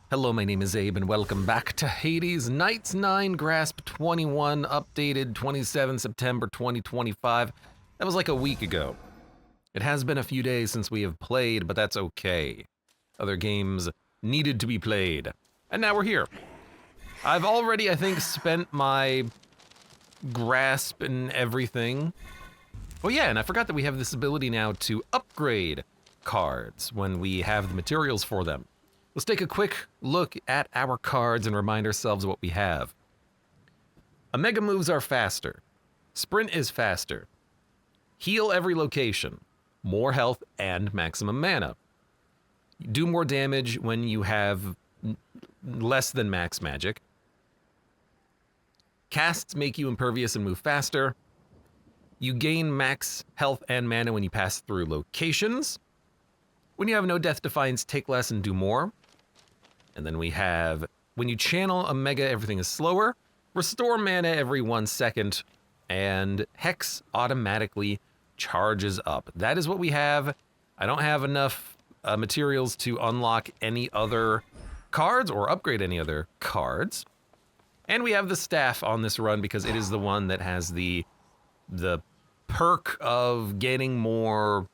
Hello, my name is Abe, and welcome back to Hades Knights 9 Grasp 21, updated 27 September 2025. That was like a week ago. It has been a few days since we have played, but that's okay. Other games needed to be played, and now we're here. I've already, I think, spent my grasp and everything. Oh yeah, and I forgot that we have this ability now to upgrade cards when we have the materials for them. Let's take a quick look at our cards and remind ourselves what we have. Omega moves are faster. Sprint is faster. Heal every location. More health and maximum mana. Do more damage when you have less than max magic. Casts make you impervious and move faster. You gain max health and mana when you pass through locations. When you have no death defiance, take less and do more. And then we have, when you channel Omega, everything is slower. Restore mana every 1 second. And Hex automatically charges up. That is what we have. I don't have enough materials to unlock any other cards or upgrade any other cards. And we have the staff on this run because it is the one that has the perk of getting more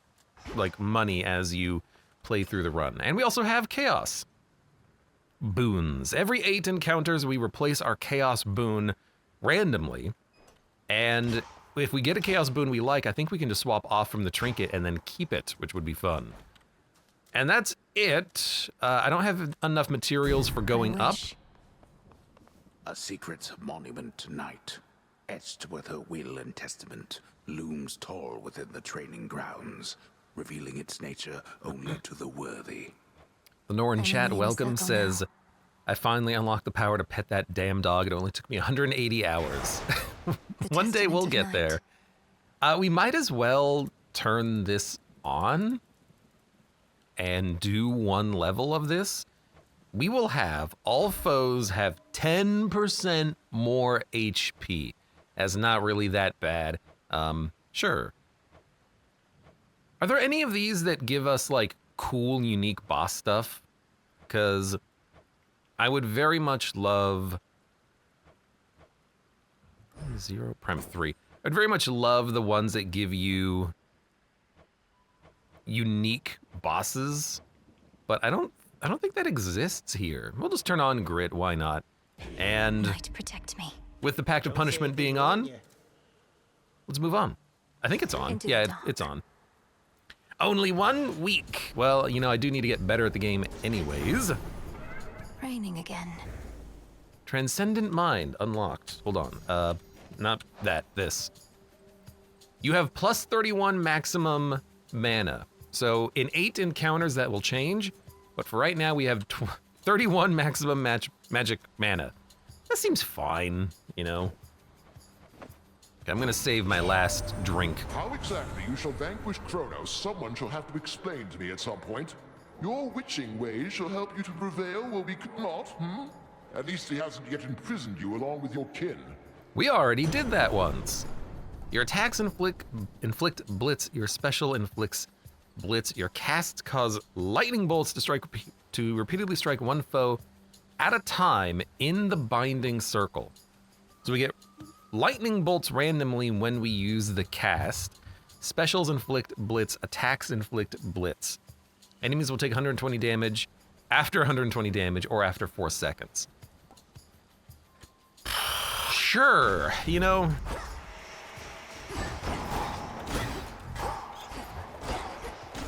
like money as you play through the run. And we also have chaos boons. Every 8 encounters, we replace our chaos boon randomly. And if we get a chaos boon we like, I think we can just swap off from the trinket and then keep it, which would be fun. And that's it. I don't have enough materials for going up. A secret monument tonight, etched with her will and testament, looms tall within the training grounds, revealing its nature only to the worthy. Lenore in chat, welcome, says, I finally unlocked the power to pet that damn dog. It only took me 180 hours. One day we'll get there. We might as well turn this on and do one level of this. We will have, all foes have 10% more HP. That's not really that bad. Sure. Are there any of these that give us like cool, unique boss stuff? Because I would very much love 0 prime 3. I'd very much love the ones that give you unique bosses, but I don't think that exists here. We'll just turn on Grit, why not? And Might protect me. With the Pact of Punishment being on, let's move on. I think it's on. Yeah, it's on. Only 1 week. Well, you know, I do need to get better at the game anyways. Raining again. Transcendent Mind unlocked. Hold on. Not that, this. You have plus 31 maximum mana. So in 8 encounters that will change, but for right now we have 31 maximum magic mana. That seems fine, you know. Okay, I'm gonna save my last drink. How exactly you shall vanquish Kronos, someone shall have to explain to me at some point. Your witching ways shall help you to prevail where we could not, At least he hasn't yet imprisoned you along with your kin. We already did that once. Your attacks inflict blitz, your special inflicts blitz, your casts cause lightning bolts to repeatedly strike one foe at a time in the binding circle. So we get lightning bolts randomly when we use the cast. Specials inflict blitz, attacks inflict blitz. Enemies will take 120 damage after 120 damage or after 4 seconds. Sure, you know.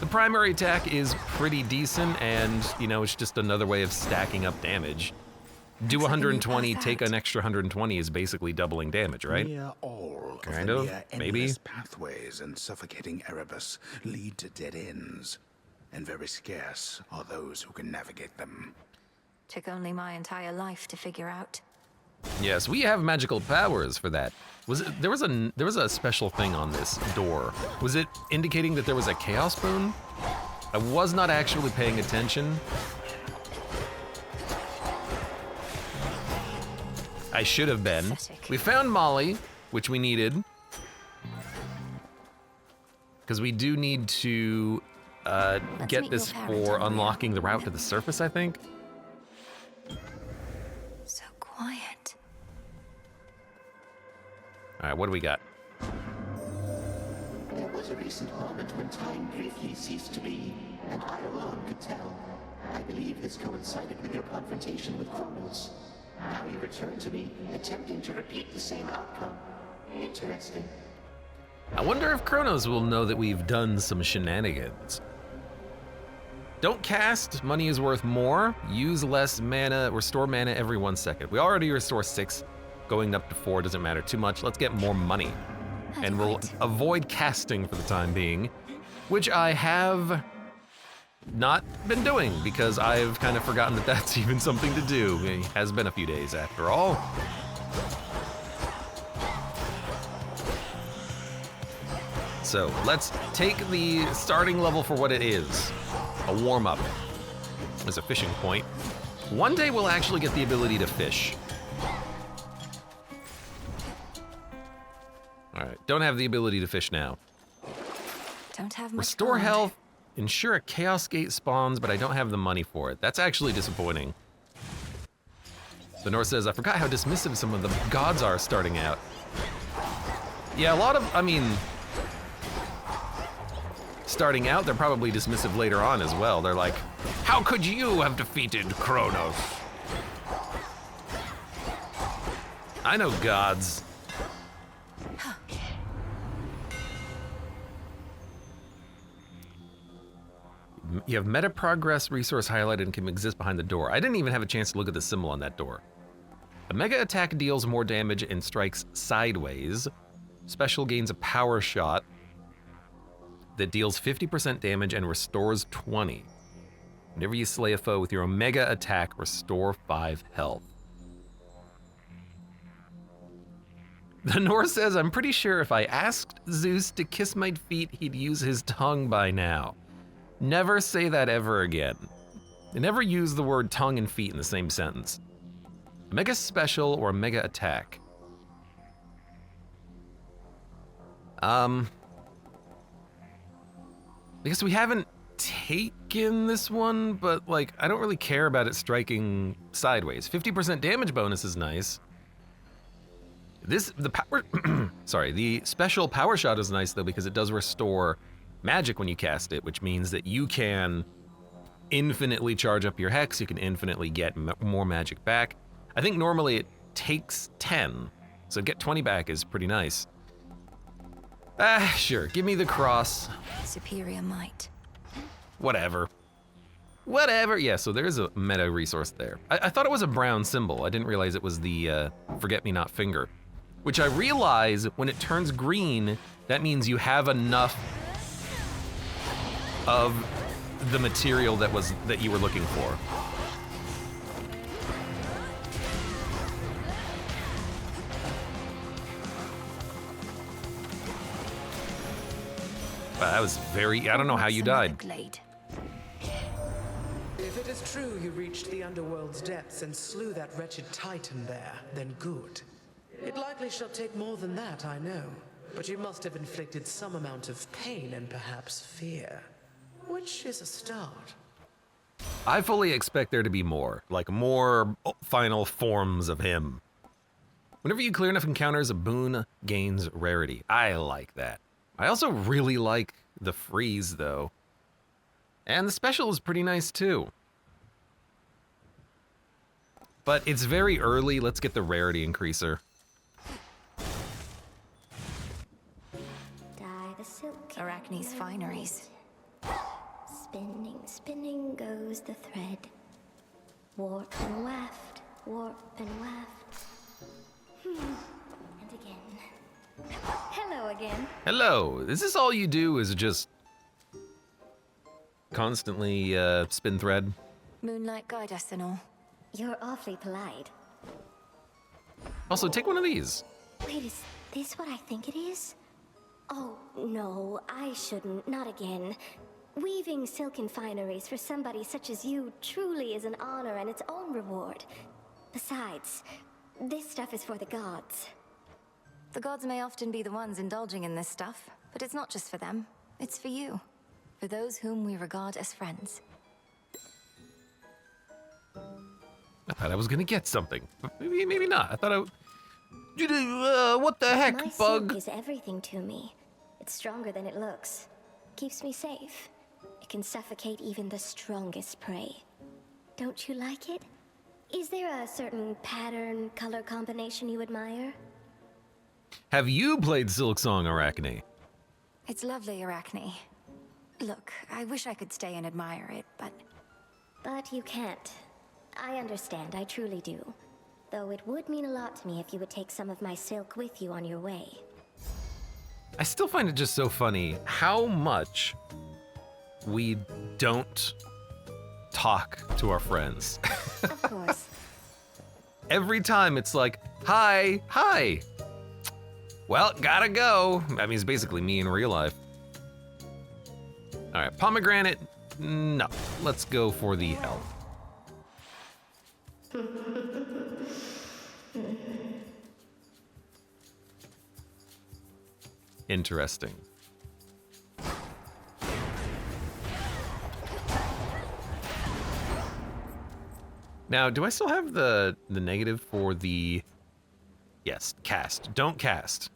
The primary attack is pretty decent, and, you know, it's just another way of stacking up damage. Do 120, take an extra 120 is basically doubling damage, right? Near all Kind of of, the near maybe. endless pathways and suffocating Erebus lead to dead ends, and very scarce are those who can navigate them. Took only my entire life to figure out. Yes, we have magical powers for that. There was a special thing on this door. Was it indicating that there was a chaos boon? I was not actually paying attention. I should have been. Pathetic. We found Molly, which we needed. Because we do need to get meet this your parent for on the way unlocking the up. route to the surface, I think. All right, what do we got? There was a recent moment when time briefly ceased to be, and I alone could tell. I believe this coincided with your confrontation with Kronos. Now you return to me, attempting to repeat the same outcome. Interesting. I wonder if Kronos will know that we've done some shenanigans. Don't cast, money is worth more. Use less mana, restore mana every 1 second. We already restore 6, going up to 4 doesn't matter too much. Let's get more money. And we'll avoid casting for the time being, which I have not been doing because I've kind of forgotten that that's even something to do. It has been a few days after all. So let's take the starting level for what it is, a warm-up. As a fishing point. One day we'll actually get the ability to fish. All right, don't have the ability to fish now. Don't have much Restore gold. health, ensure a chaos gate spawns, but I don't have the money for it. That's actually disappointing. The North says, I forgot how dismissive some of the gods are starting out. Yeah, a lot of, I mean, starting out, they're probably dismissive later on as well. They're like, how could you have defeated Kronos? I know gods. You have meta progress resource highlighted and can exist behind the door. I didn't even have a chance to look at the symbol on that door. A mega attack deals more damage and strikes sideways. Special gains a power shot that deals 50% damage and restores 20. Whenever you slay a foe with your Omega attack, restore 5 health. The Norse says, I'm pretty sure if I asked Zeus to kiss my feet, he'd use his tongue by now. Never say that ever again. And never use the word tongue and feet in the same sentence. Mega special or mega attack. I guess we haven't taken this one, but like, I don't really care about it striking sideways. 50% damage bonus is nice. The special power shot is nice though because it does restore magic when you cast it, which means that you can infinitely charge up your hex, you can infinitely get more magic back. I think normally it takes 10, so get 20 back is pretty nice. Sure, give me the cross. Superior might. Whatever, yeah, so there's a meta resource there. I thought it was a brown symbol. I didn't realize it was the forget-me-not finger, which I realize when it turns green, that means you have enough of the material that you were looking for. Wow, that was very, I don't know how you died. MacLeod. If it is true you reached the Underworld's depths and slew that wretched Titan there, then good. It likely shall take more than that, I know. But you must have inflicted some amount of pain and perhaps fear. Which is a start. I fully expect there to be more, like more final forms of him. Whenever you clear enough encounters, a boon gains rarity. I like that. I also really like the freeze though. And the special is pretty nice too. But it's very early, let's get the rarity increaser. Dye the silk. Arachne's fineries. Spinning, spinning goes the thread. Warp and waft, warp and waft. And again. Hello again. Hello, is this all you do is just constantly spin thread? Moonlight guide us and all. You're awfully polite. Also, take one of these. Wait, is this what I think it is? Oh, no, I shouldn't. Not again. Weaving silken fineries for somebody such as you truly is an honor and its own reward. Besides, this stuff is for the gods. The gods may often be the ones indulging in this stuff, but it's not just for them. It's for you. For those whom we regard as friends. I thought I was gonna get something, but maybe not. I thought What the heck, My bug? silk is everything to me. It's stronger than it looks. Keeps me safe. It can suffocate even the strongest prey. Don't you like it? Is there a certain pattern, color combination you admire? Have you played Silksong, Arachne? It's lovely, Arachne. Look, I wish I could stay and admire it, but... But you can't. I understand, I truly do. Though it would mean a lot to me if you would take some of my silk with you on your way. I still find it just so funny how much we don't talk to our friends. Of course. Every time it's like, hi, hi. Well, gotta go. I mean, it's basically me in real life. All right, pomegranate, no. Let's go for the elf. Interesting. Now, do I still have the negative for the... Yes, cast. Don't cast.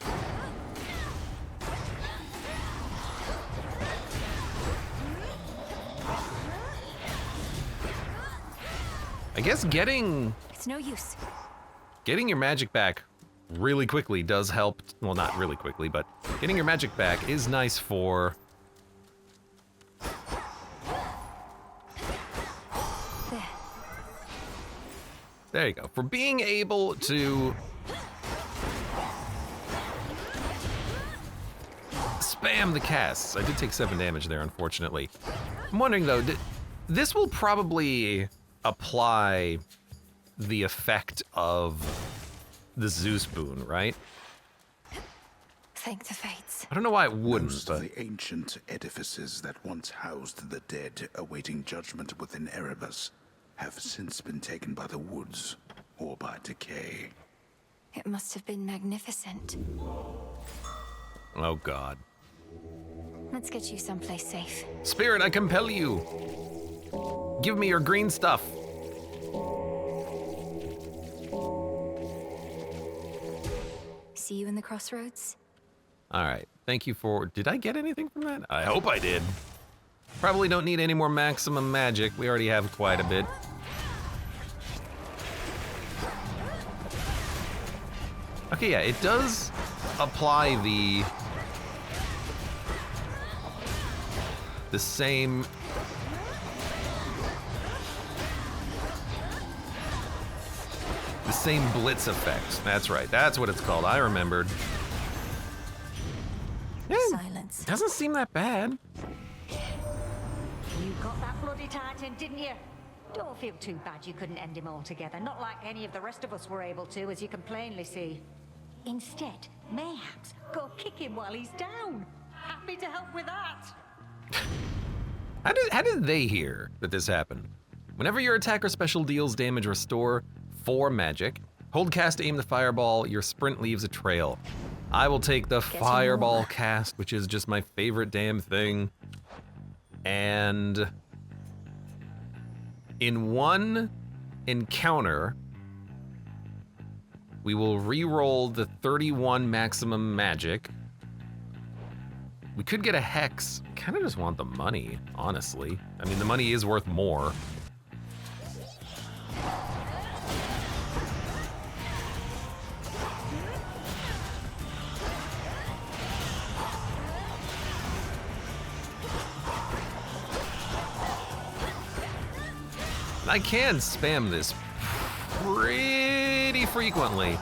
I guess getting It's no use. your magic back really quickly does help. Well, not really quickly, but getting your magic back is nice for... There. There you go. For being able to spam the casts. I did take 7 damage there, unfortunately. I'm wondering, though, this will probably apply the effect of the Zeus boon, right? Thank the fates. I don't know why it wouldn't, Most but... of the ancient edifices that once housed the dead awaiting judgment within Erebus have since been taken by the woods or by decay. It must have been magnificent. Oh, God. Let's get you someplace safe. Spirit, I compel you. Give me your green stuff. See you in the crossroads? All right. Thank you for... Did I get anything from that? I hope I did. Probably don't need any more maximum magic. We already have quite a bit. Okay, yeah, it does apply the same... The same blitz effect. That's right. That's what it's called. I remembered. Yeah, Silence. doesn't seem that bad. You got that bloody Titan, didn't you? Don't feel too bad you couldn't end him altogether. Not like any of the rest of us were able to, as you can plainly see. Instead, mayhaps go kick him while he's down. Happy to help with that. How did they hear that this happened? Whenever your attack or special deals damage, restore 4 magic. Hold cast, aim the fireball. Your sprint leaves a trail. I will take the fireball more. cast, which is just my favorite damn thing. And in one encounter, we will re-roll the 31 maximum magic. We could get a hex. Kind of just want the money, honestly. I mean, the money is worth more. I can spam this pretty frequently.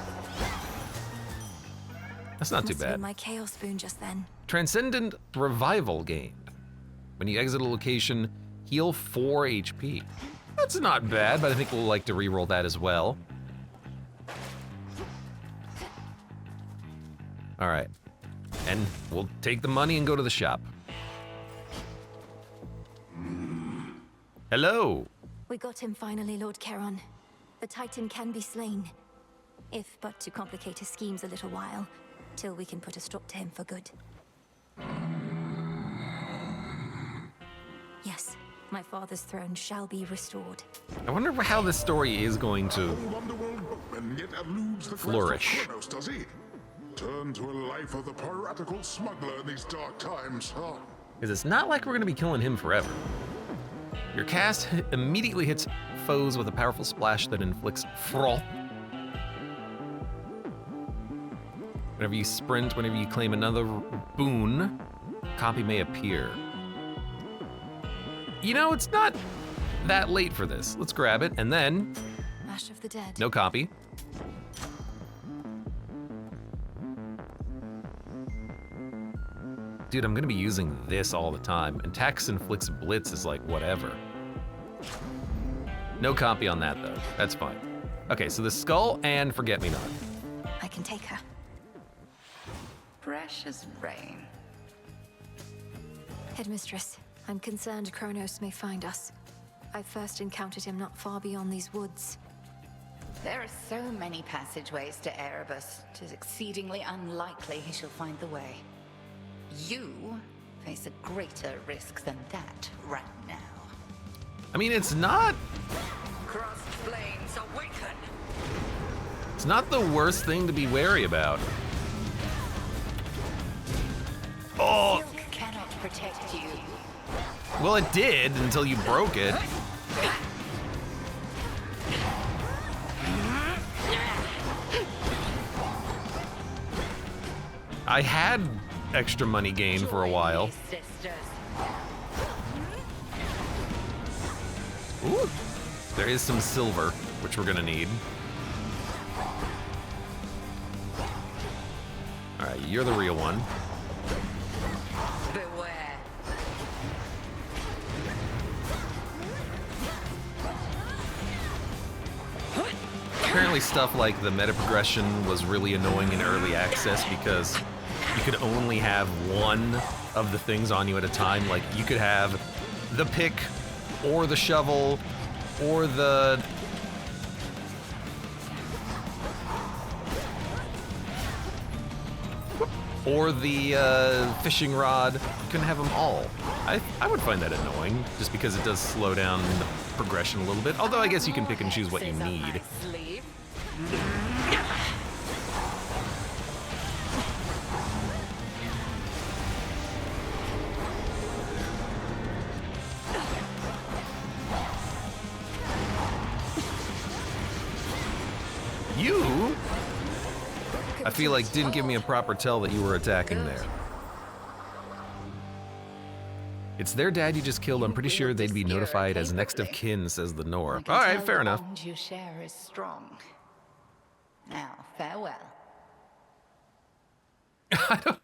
That's not too Must have been bad. my chaos spoon just then. Transcendent Revival gained. When you exit a location, heal 4 HP. That's not bad, but I think we'll like to reroll that as well. All right, and we'll take the money and go to the shop. Hello. We got him finally, Lord Charon. The Titan can be slain. If but to complicate his schemes a little while, till we can put a stop to him for good. Yes, my father's throne shall be restored. I wonder how this story is going to... Underworld boatmen yet elude lose the flourish. grasp of Kronos, does he? Turn to a life of the piratical smuggler in these dark times, huh? Because it's not like we're going to be killing him forever. Your cast immediately hits foes with a powerful splash that inflicts froth. Whenever you sprint, whenever you claim another boon, copy may appear. You know, it's not that late for this. Let's grab it, and then... Ash of the Dead. No copy. Dude, I'm gonna be using this all the time, and Tax inflicts blitz is like whatever. No copy on that though, that's fine. Okay, so the skull and forget-me-not. I can take her. Precious rain. Headmistress, I'm concerned Kronos may find us. I first encountered him not far beyond these woods. There are so many passageways to Erebus, it is exceedingly unlikely he shall find the way. You face a greater risk than that right now. I mean, it's not Crossed flames awaken! It's not the worst thing to be wary about. Oh! Silk cannot protect you. Well, it did until you broke it. I had extra money gain for a while. Ooh, there is some silver, which we're gonna need. All right, you're the real one. Beware. Apparently stuff like the meta progression was really annoying in early access because you could only have one of the things on you at a time. Like you could have the pick or the shovel or the fishing rod. You couldn't have them all. I would find that annoying just because it does slow down the progression a little bit. Although I guess you can pick and choose what you need. You, I feel like, didn't give me a proper tell that you were attacking there. It's their dad you just killed. I'm pretty sure they'd be notified as next of kin, says the Nor. All right, fair enough. The bond you share is strong. Now, farewell. I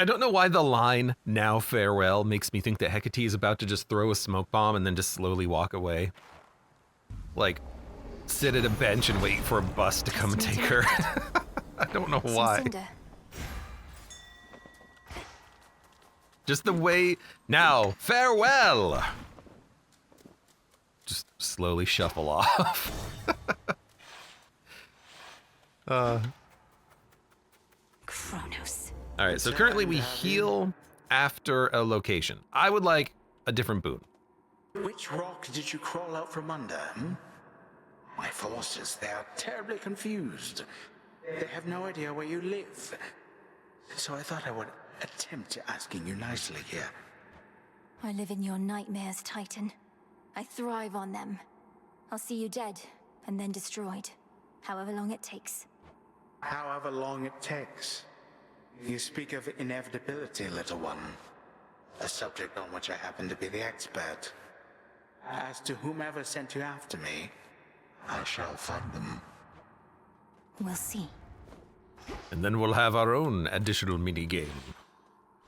don't know why the line, now farewell, makes me think that Hecate is about to just throw a smoke bomb and then just slowly walk away. Like, sit at a bench and wait for a bus to come and take her. I don't know why. Just the way, now, farewell! Just slowly shuffle off. Kronos. All right, so currently we heal after a location. I would like a different boon. Which rock did you crawl out from under, hmm? My forces, they are terribly confused. They have no idea where you live. So I thought I would attempt asking you nicely here. I live in your nightmares, Titan. I thrive on them. I'll see you dead, and then destroyed. However long it takes. However long it takes. You speak of inevitability, little one. A subject on which I happen to be the expert. As to whomever sent you after me, I shall find them. We'll see. And then we'll have our own additional mini-game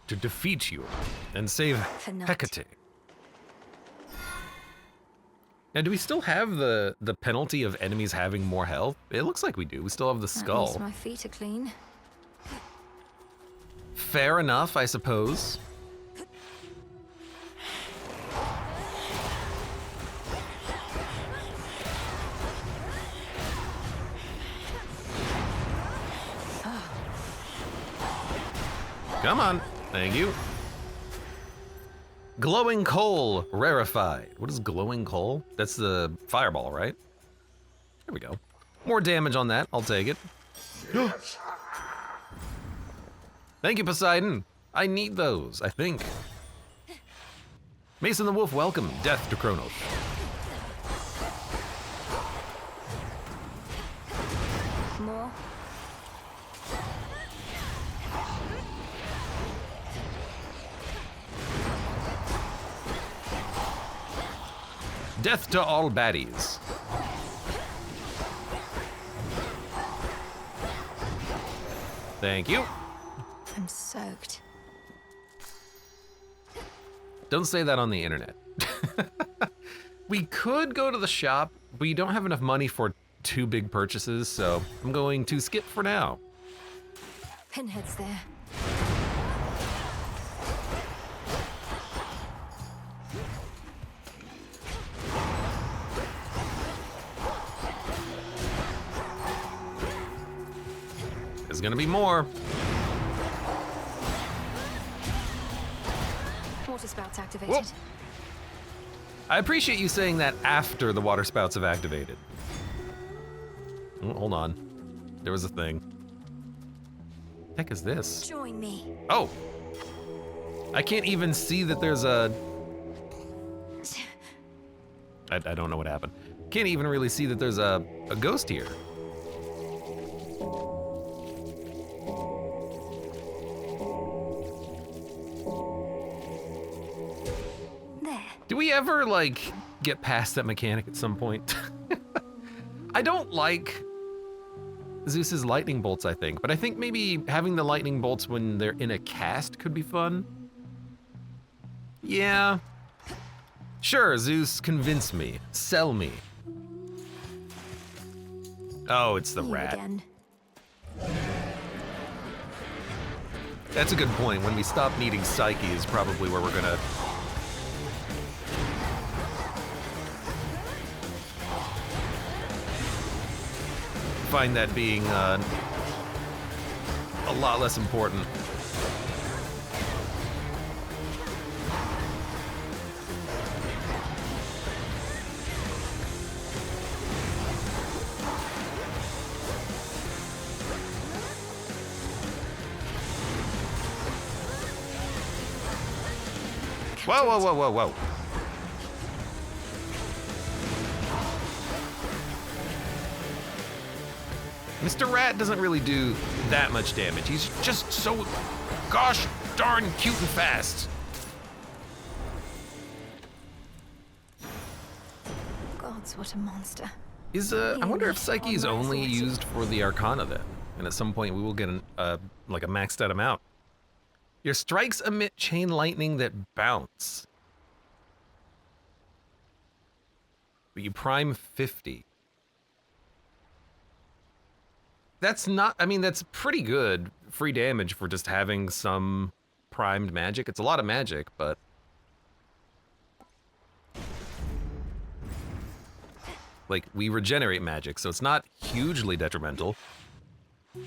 to defeat you and save Hecate. Now, do we still have the penalty of enemies having more health? It looks like we do. We still have the At skull. least my feet are clean. Fair enough, I suppose. Come on. Thank you. Glowing coal rarefied. What is glowing coal? That's the fireball, right? There we go. More damage on that, I'll take it. Thank you, Poseidon. I need those, I think. Mason the Wolf, welcome. Death to Kronos. More? Death to all baddies. Thank you. I'm soaked. Don't say that on the internet. We could go to the shop, but you don't have enough money for 2 big purchases, so I'm going to skip for now. Pinhead's there. There's gonna be more. Water spouts activated. Whoop. I appreciate you saying that after the water spouts have activated. Oh, hold on. There was a thing. What the heck is this? Join me. Oh! I can't even see that there's a... I don't know what happened. Can't even really see that there's a ghost here. There. Do we ever, like, get past that mechanic at some point? I don't like Zeus's lightning bolts, I think, but I think maybe having the lightning bolts when they're in a cast could be fun. Yeah. Sure, Zeus, convince me. Sell me. Oh, it's the You rat. again. That's a good point. When we stop needing Psyche is probably where we're gonna... find that being a lot less important. Whoa, whoa, whoa, whoa, whoa. Mr. Rat doesn't really do that much damage. He's just so gosh darn cute and fast. Gods, what a monster. I wonder if Psyche is only used for the Arcana then, and at some point we will get like a maxed out amount. Your strikes emit chain lightning that bounce, but you prime 50. That's not, I mean, that's pretty good free damage for just having some primed magic. It's a lot of magic, but... like, we regenerate magic, so it's not hugely detrimental. No,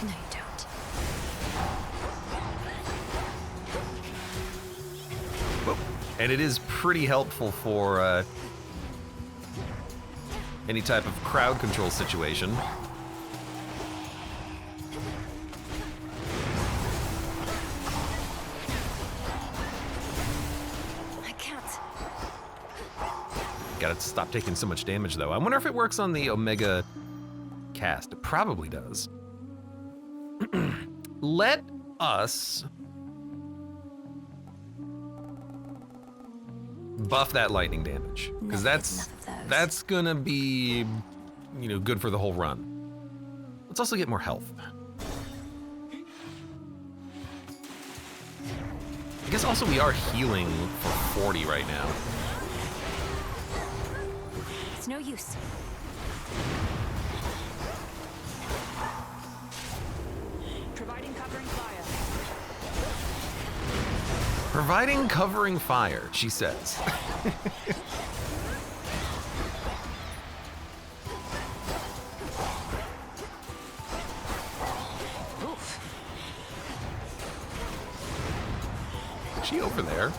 you don't. Whoa. And it is pretty helpful for any type of crowd control situation. I can't. Gotta stop taking so much damage, though. I wonder if it works on the Omega cast. It probably does. Let us buff that lightning damage, because that's gonna be, you know, good for the whole run. Let's also get more health. I guess also we are healing for 40 right now. It's no use. Providing covering fire. Providing covering fire, she says. Is she over there?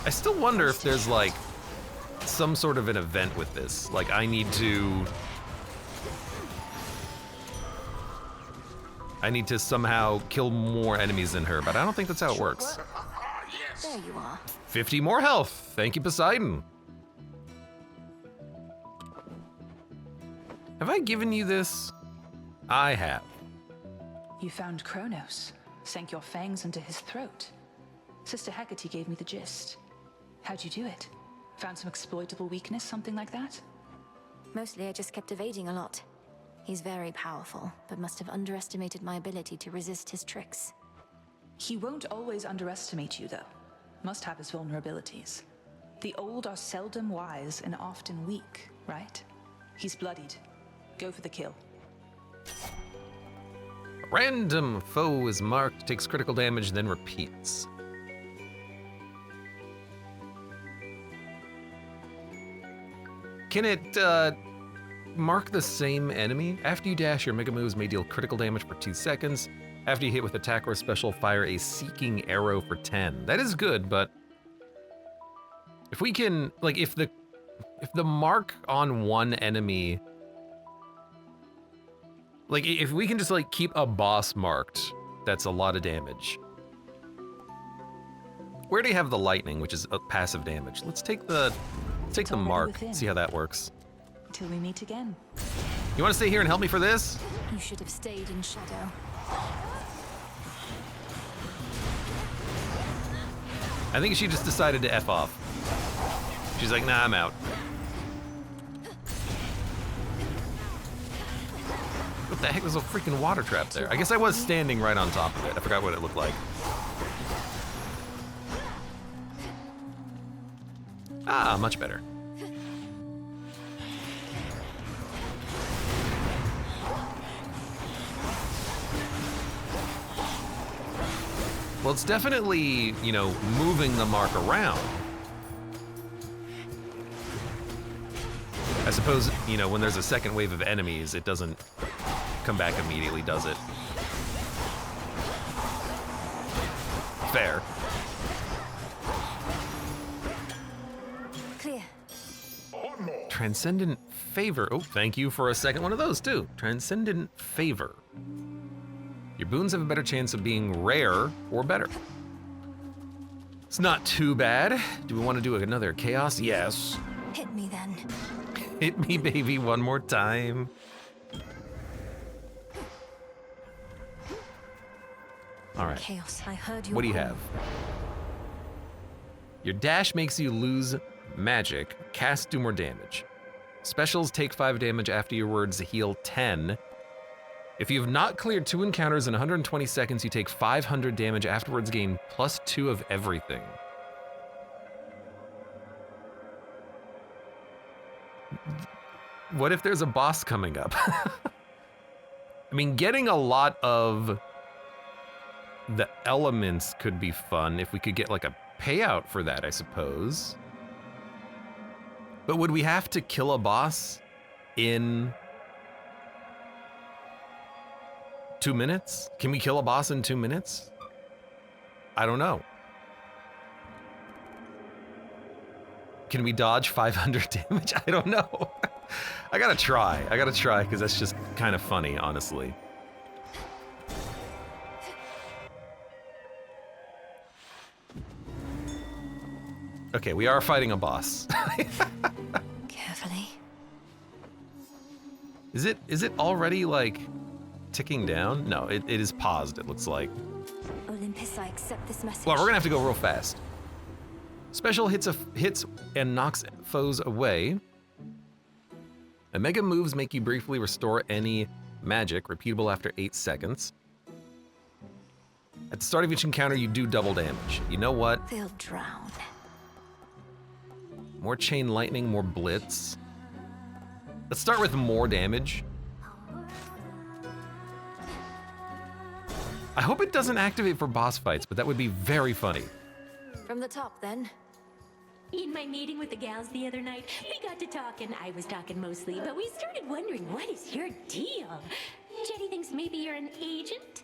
I still wonder if there's like some sort of an event with this. Like I need to somehow kill more enemies than her, but I don't think that's how it works. There you are. 50 more health. Thank you, Poseidon. Have I given you this? I have. You found Kronos, sank your fangs into his throat. Sister Hecate gave me the gist. How'd you do it? Found some exploitable weakness, something like that? Mostly I just kept evading a lot. He's very powerful, but must have underestimated my ability to resist his tricks. He won't always underestimate you, though. Must have his vulnerabilities. The old are seldom wise and often weak, right? He's bloodied. Go for the kill. Random foe is marked, takes critical damage, then repeats. Can it mark the same enemy? After you dash, your mega moves may deal critical damage for 2 seconds. After you hit with attack or special, fire a seeking arrow for 10. That is good, but if we can, like, if the mark on one enemy, like, if we can just like keep a boss marked, that's a lot of damage. We already have the lightning, which is a passive damage. Let's take the mark, see how that works. Till we meet again. You want to stay here and help me for this? You should have stayed in shadow. I think she just decided to F off. She's like, nah, I'm out. What the heck was a freaking water trap there? I guess I was standing right on top of it. I forgot what it looked like. Ah, much better. Well, it's definitely, you know, moving the mark around. I suppose, you know, when there's a second wave of enemies, it doesn't come back immediately, does it? Fair. Clear. Transcendent Favor. Oh, thank you for a second one of those, too. Transcendent Favor. Your boons have a better chance of being rare or better. It's not too bad. Do we want to do another chaos? Yes. Hit me then. Hit me, baby, one more time. All right. Chaos, I heard you. What do you have? Your dash makes you lose magic. Cast do more damage. Specials take 5 damage after your words heal 10. If you have not cleared 2 encounters in 120 seconds, you take 500 damage afterwards, gain +2 of everything. What if there's a boss coming up? I mean, getting a lot of the elements could be fun if we could get like a payout for that, I suppose. But would we have to kill a boss in 2 minutes? Can we kill a boss in 2 minutes? I don't know. Can we dodge 500 damage? I don't know. I gotta try because that's just kind of funny, honestly. Okay, we are fighting a boss. Carefully. Is it already like ticking down? No, it is paused, it looks like. Olympus, I accept this message. Well, we're gonna have to go real fast. Special hits and knocks foes away. Omega moves make you briefly restore any magic, repeatable after 8 seconds. At the start of each encounter, you do double damage. You know what? They'll drown. More chain lightning, more blitz. Let's start with more damage. I hope it doesn't activate for boss fights, but that would be very funny. From the top, then. In my meeting with the gals the other night, we got to talking. I was talking mostly, but we started wondering, what is your deal? Jetty thinks maybe you're an agent?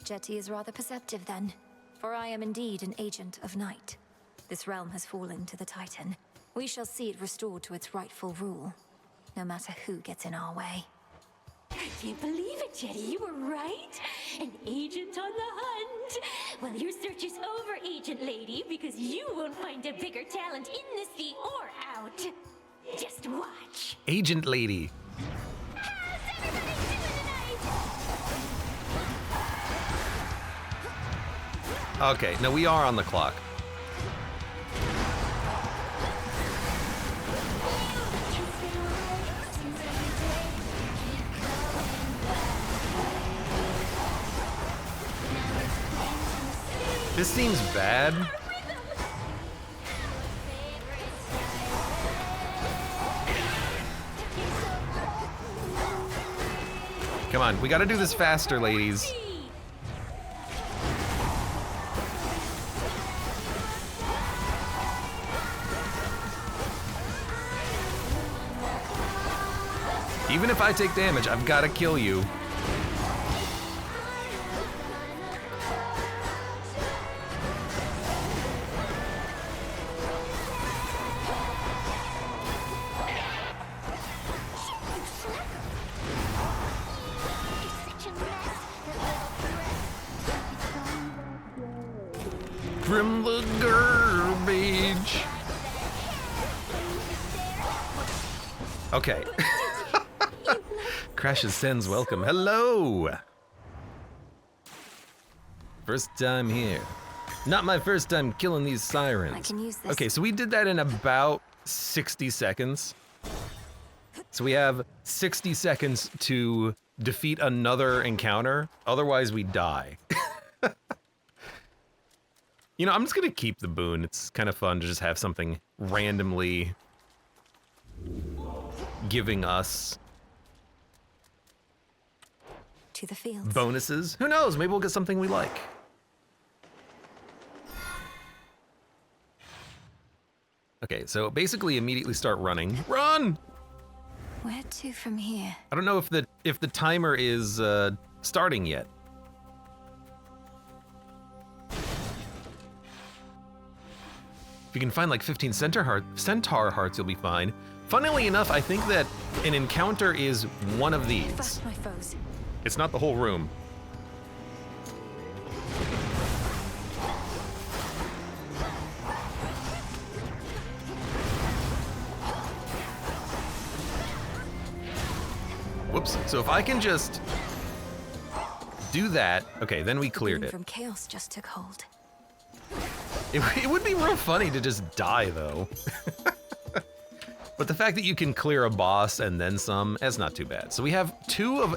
Jetty is rather perceptive, then. For I am indeed an agent of night. This realm has fallen to the Titan. We shall see it restored to its rightful rule, no matter who gets in our way. I can't believe it, Jetty. You were right. An agent on the hunt. Well, your search is over, Agent Lady, because you won't find a bigger talent in the sea or out. Just watch. Agent Lady. How's everybody doing tonight? Okay, now we are on the clock. This seems bad. Come on, we gotta do this faster, ladies. Even if I take damage, I've gotta kill you. From the garbage. Okay. Crashes sends welcome. Hello. First time here. Not my first time killing these sirens. I can use this. Okay, so we did that in about 60 seconds. So we have 60 seconds to defeat another encounter. Otherwise, we die. You know, I'm just gonna keep the boon. It's kind of fun to just have something randomly giving us To the fields. bonuses. Who knows? Maybe we'll get something we like. Okay, so basically immediately start running. Run! Where to from here? I don't know if the timer is starting yet. If you can find like 15 centaur hearts, you'll be fine. Funnily enough, I think that an encounter is one of these. First my foes. It's not the whole room. Whoops. So if I can just do that, okay, then we cleared Being it. from chaos just took hold. It would be real funny to just die, though. But the fact that you can clear a boss and then some, that's not too bad. So we have two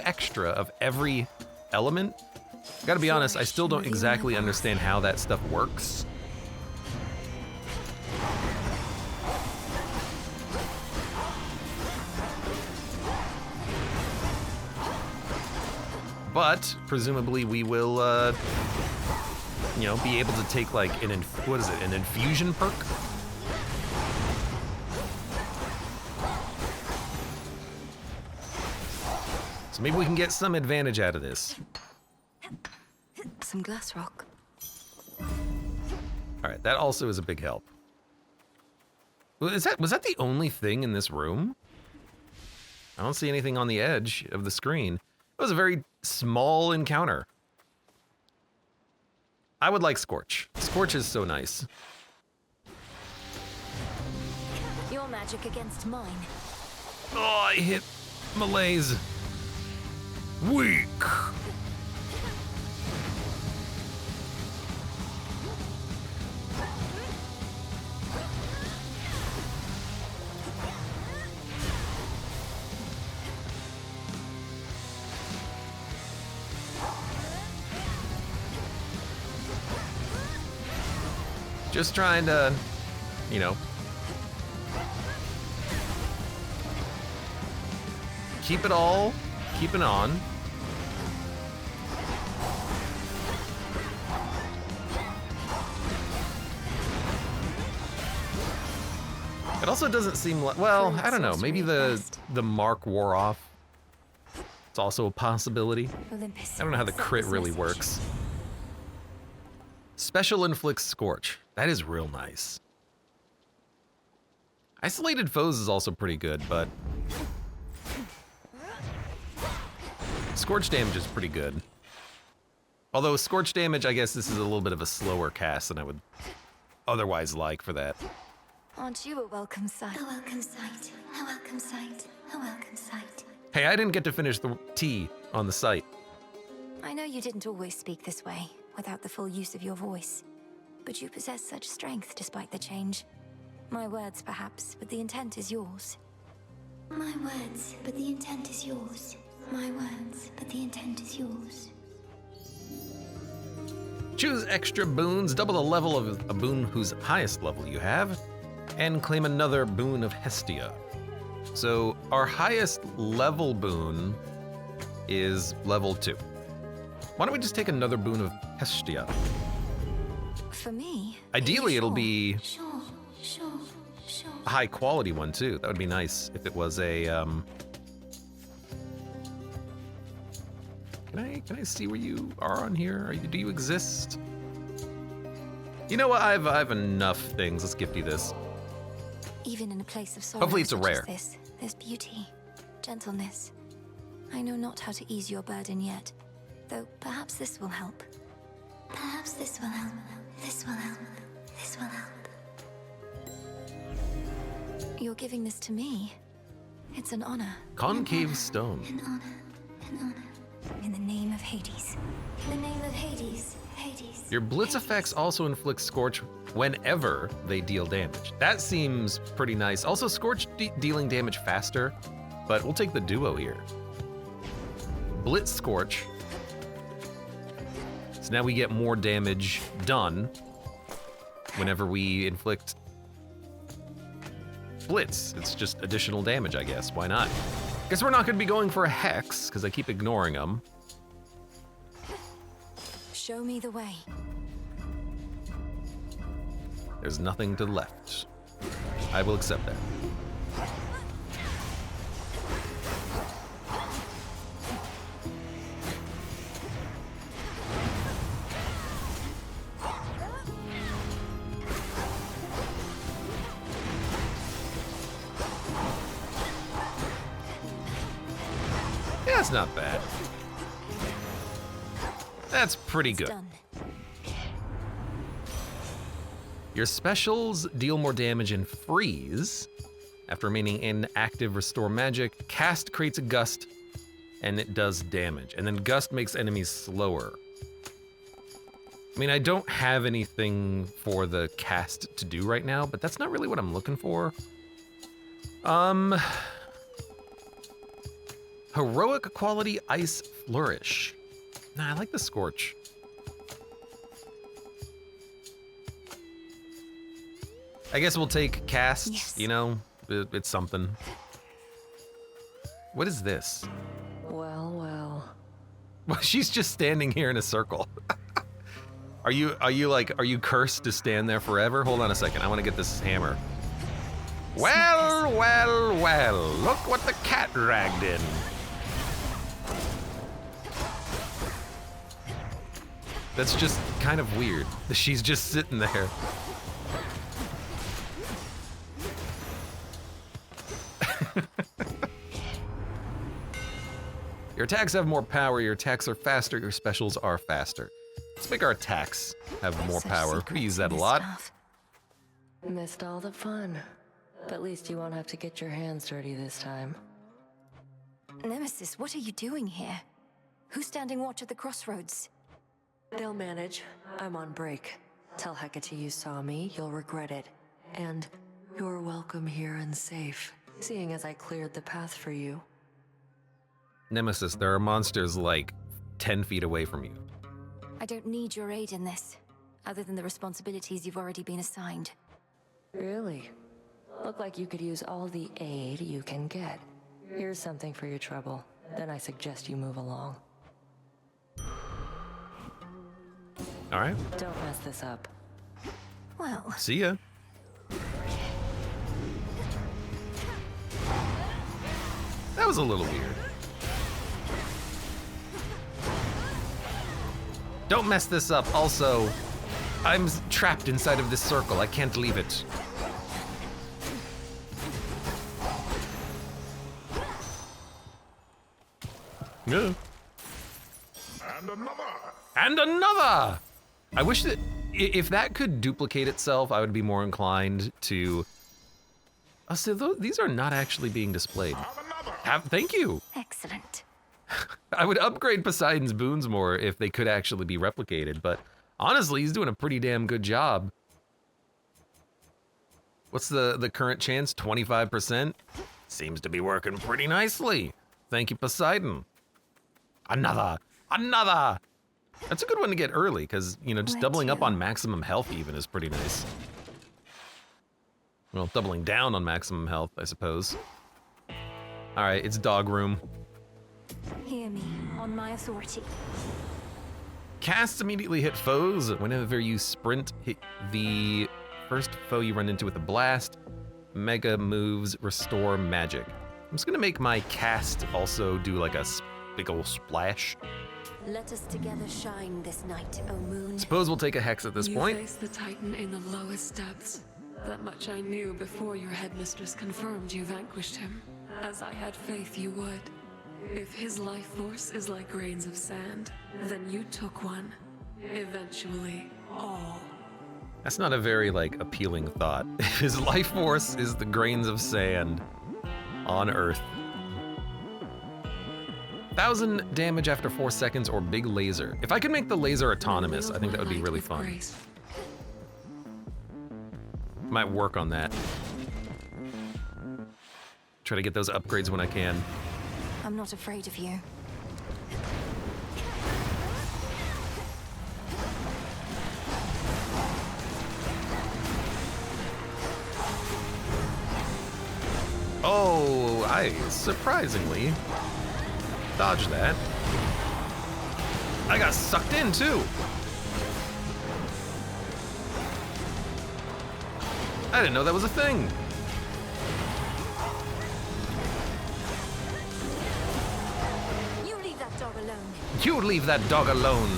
extra of every element. Gotta be honest, I still don't exactly understand how that stuff works. But presumably we will, you know, be able to take like an infusion perk? So maybe we can get some advantage out of this. Some glass rock. All right, that also is a big help. Was that the only thing in this room? I don't see anything on the edge of the screen. It was a very small encounter. I would like Scorch. Scorch is so nice. Your magic against mine. Oh, I hit Malaise. Weak. Just trying to, you know, keep it on. It also doesn't seem like, well, I don't know, maybe the mark wore off. It's also a possibility. I don't know how the crit really works. Special inflicts Scorch. That is real nice. Isolated foes is also pretty good, but Scorch damage is pretty good. Although Scorch damage, I guess this is a little bit of a slower cast than I would otherwise like for that. Aren't you a welcome sight? A welcome sight. A welcome sight. A welcome sight. Hey, I didn't get to finish the T on the site. I know you didn't always speak this way, without the full use of your voice. But you possess such strength despite the change. My words, perhaps, but the intent is yours. My words, but the intent is yours. My words, but the intent is yours. Choose extra boons, double the level of a boon whose highest level you have, and claim another boon of Hestia. So our highest level boon is level 2. Why don't we just take another boon of Hestia? For me? Ideally, it'll be Sure. a high quality one too. That would be nice if it was a, Can I see where you are on here? Do you exist? You know what? I have enough things. Let's gift you this. Even in a place of sorrow Hopefully it's a such as rare. this, there's beauty, gentleness. I know not how to ease your burden yet, though perhaps this will help. Perhaps this will help. This will help. This will help. You're giving this to me. It's an honor. Concave stone. An honor. An honor. In the name of Hades. In the name of Hades. Hades. Your blitz effects also inflict Scorch whenever they deal damage. That seems pretty nice. Also, Scorch dealing damage faster, but we'll take the duo here. Blitz Scorch. So now we get more damage done whenever we inflict Blitz. It's just additional damage, I guess. Why not? Guess we're not going to be going for a Hex, because I keep ignoring them. Show me the way. There's nothing to the left. I will accept that. Yeah, it's not bad. That's pretty good. Done. Your specials deal more damage and freeze. After remaining inactive, restore magic. Cast creates a gust, and it does damage. And then gust makes enemies slower. I mean, I don't have anything for the cast to do right now, but that's not really what I'm looking for. Heroic quality ice flourish. Nah, I like the Scorch. I guess we'll take cast, Yes. you know, it's something. What is this? Well, well. Well, she's just standing here in a circle. Are you cursed to stand there forever? Hold on a second, I want to get this hammer. Well, well, well, look what the cat dragged in. That's just kind of weird. She's just sitting there. Your attacks have more power, your attacks are faster, your specials are faster. Let's make our attacks have more Such power. secrets We use in that a this lot. stuff. Missed all the fun. But at least you won't have to get your hands dirty this time. Nemesis, what are you doing here? Who's standing watch at the crossroads? They'll manage. I'm on break. Tell Hecate you saw me, you'll regret it. And you're welcome here and safe, seeing as I cleared the path for you. Nemesis, there are monsters like 10 feet away from you. I don't need your aid in this, other than the responsibilities you've already been assigned. Really? Look like you could use all the aid you can get. Here's something for your trouble. Then I suggest you move along. All right, Don't mess this up. Well, see ya. That was a little weird. Don't mess this up. Also, I'm trapped inside of this circle. I can't leave it. Yeah. And another! And another! I wish that if that could duplicate itself, I would be more inclined to... Oh, so these are not actually being displayed. Thank you. Excellent. I would upgrade Poseidon's boons more if they could actually be replicated, but honestly, he's doing a pretty damn good job. What's the current chance? 25%? Seems to be working pretty nicely. Thank you, Poseidon. Another. That's a good one to get early, because, you know, just doubling up on maximum health even is pretty nice. Well, doubling down on maximum health, I suppose. All right, it's dog room. Hear me, on my authority. Casts immediately hit foes. Whenever you sprint, hit the first foe you run into with a blast. Mega moves restore magic. I'm just gonna make my cast also do like a big ol' splash. Let us together shine this night, O moon. Suppose we'll take a hex at this point. You face the Titan in the lowest depths. That much I knew before your headmistress confirmed you vanquished him, as I had faith you would. If his life force is like grains of sand, then you took one. Eventually, all. That's not a very, like, appealing thought. His life force is the grains of sand on Earth. 1,000 damage after 4 seconds or big laser. If I could make the laser autonomous, I think that would be really fun. Might work on that. Try to get those upgrades when I can. I'm not afraid of you. Oh, I surprisingly dodged that. I got sucked in too. I didn't know that was a thing. You leave that dog alone. You leave that dog alone.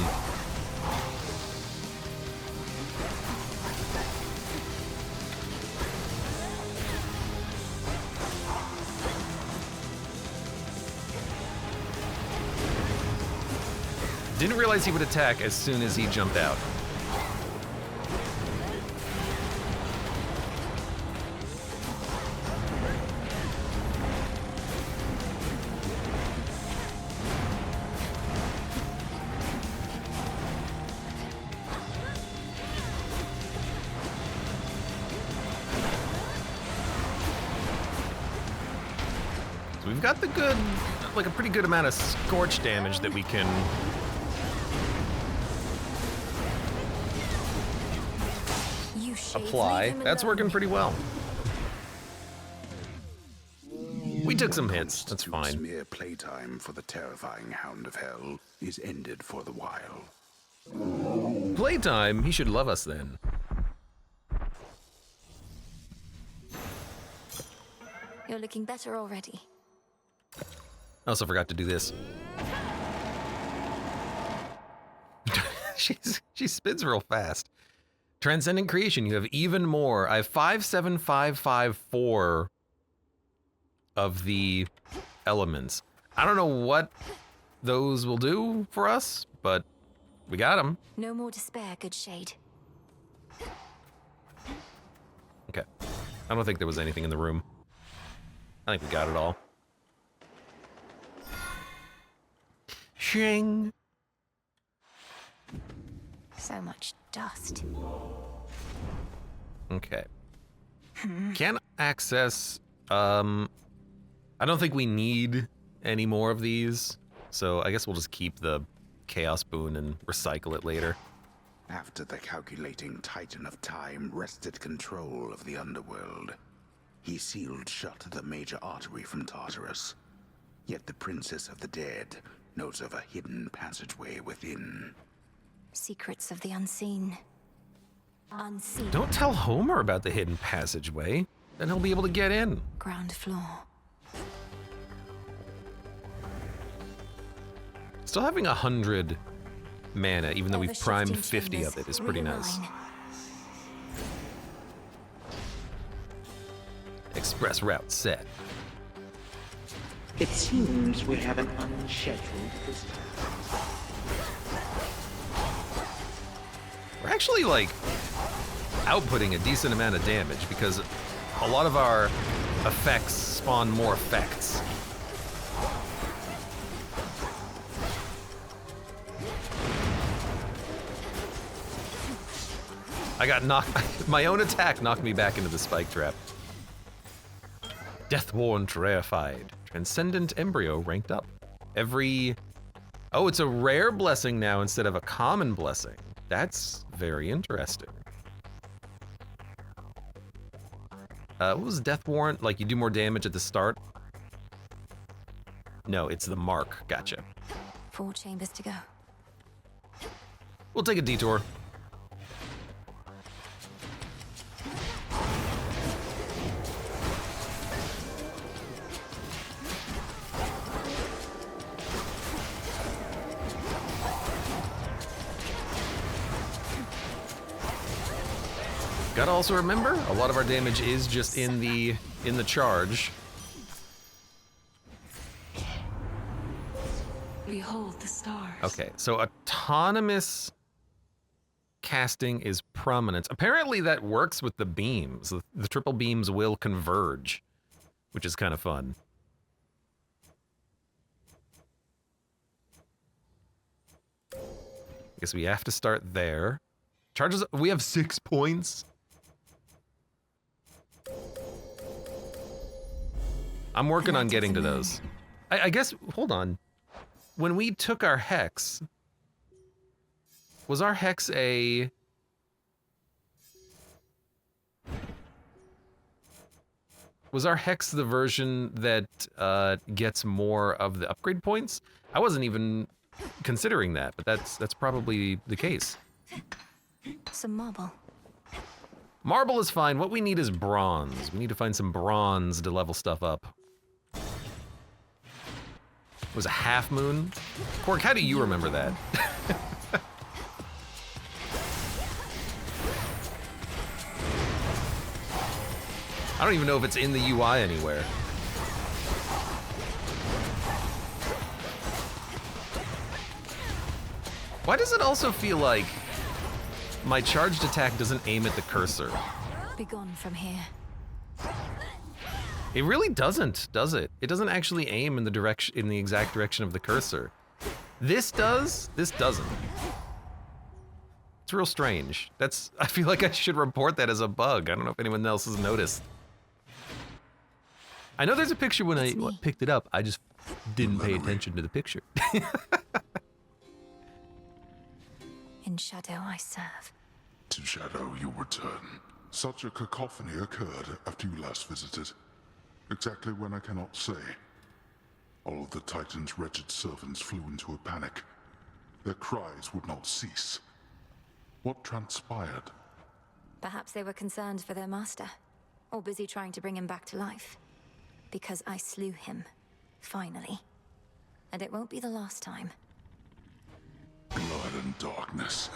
Didn't realize he would attack as soon as he jumped out. So we've got the good, like a pretty good amount of scorch damage that we can apply. That's working pretty well. We took some hits. That's fine. Mere playtime for the terrifying Hound of Hell is ended for the while. Playtime? He should love us then. You're looking better already. I also forgot to do this. She spins real fast. Transcendent Creation, you have even more. I have 57554 of the elements. I don't know what those will do for us, but we got them. No more despair, good shade. Okay. I don't think there was anything in the room. I think we got it all. Shing. So much dust. Okay. Can access, I don't think we need any more of these, so I guess we'll just keep the Chaos Boon and recycle it later. After the calculating Titan of Time wrested control of the Underworld, he sealed shut the major artery from Tartarus. Yet the Princess of the Dead knows of a hidden passageway within. Secrets of the unseen. Unseen. Don't tell Homer about the hidden passageway, then he'll be able to get in. Ground floor. Still having 100 mana, even though we've Ever-shifting primed 50 of chambers, it, is pretty nice. realign. Express route set. It seems we have an unscheduled visitor. We're actually, like, outputting a decent amount of damage because a lot of our effects spawn more effects. I got knocked. My own attack knocked me back into the spike trap. Deathworn rarefied. Transcendent embryo ranked up. Oh, it's a rare blessing now instead of a common blessing. That's very interesting. What was Death Warrant? Like, you do more damage at the start? No, it's the mark. Gotcha. 4 chambers to go. We'll take a detour. Gotta also remember, a lot of our damage is just in the charge. Behold the stars. Okay, so autonomous casting is prominence. Apparently that works with the beams. The triple beams will converge, which is kind of fun. I guess we have to start there. Charges, we have 6 points. I'm working on getting to those. I guess, hold on. When we took our hex, was our hex a... Was our hex the version that gets more of the upgrade points? I wasn't even considering that, but that's probably the case. Some marble. Marble is fine. What we need is bronze. We need to find some bronze to level stuff up. Was a half moon? Cork, how do you remember that? I don't even know if it's in the UI anywhere. Why does it also feel like my charged attack doesn't aim at the cursor? Be gone from here. It really doesn't, does it? It doesn't actually aim in the exact direction of the cursor. This does, this doesn't. It's real strange. I feel like I should report that as a bug. I don't know if anyone else has noticed. I know there's a picture when I picked it up. I just didn't pay attention to the picture. In shadow I serve. To shadow you return. Such a cacophony occurred after you last visited. Exactly when I cannot say. All of the Titan's wretched servants flew into a panic. Their cries would not cease. What transpired? Perhaps they were concerned for their master, or busy trying to bring him back to life. Because I slew him, finally. And it won't be the last time. Blood and darkness.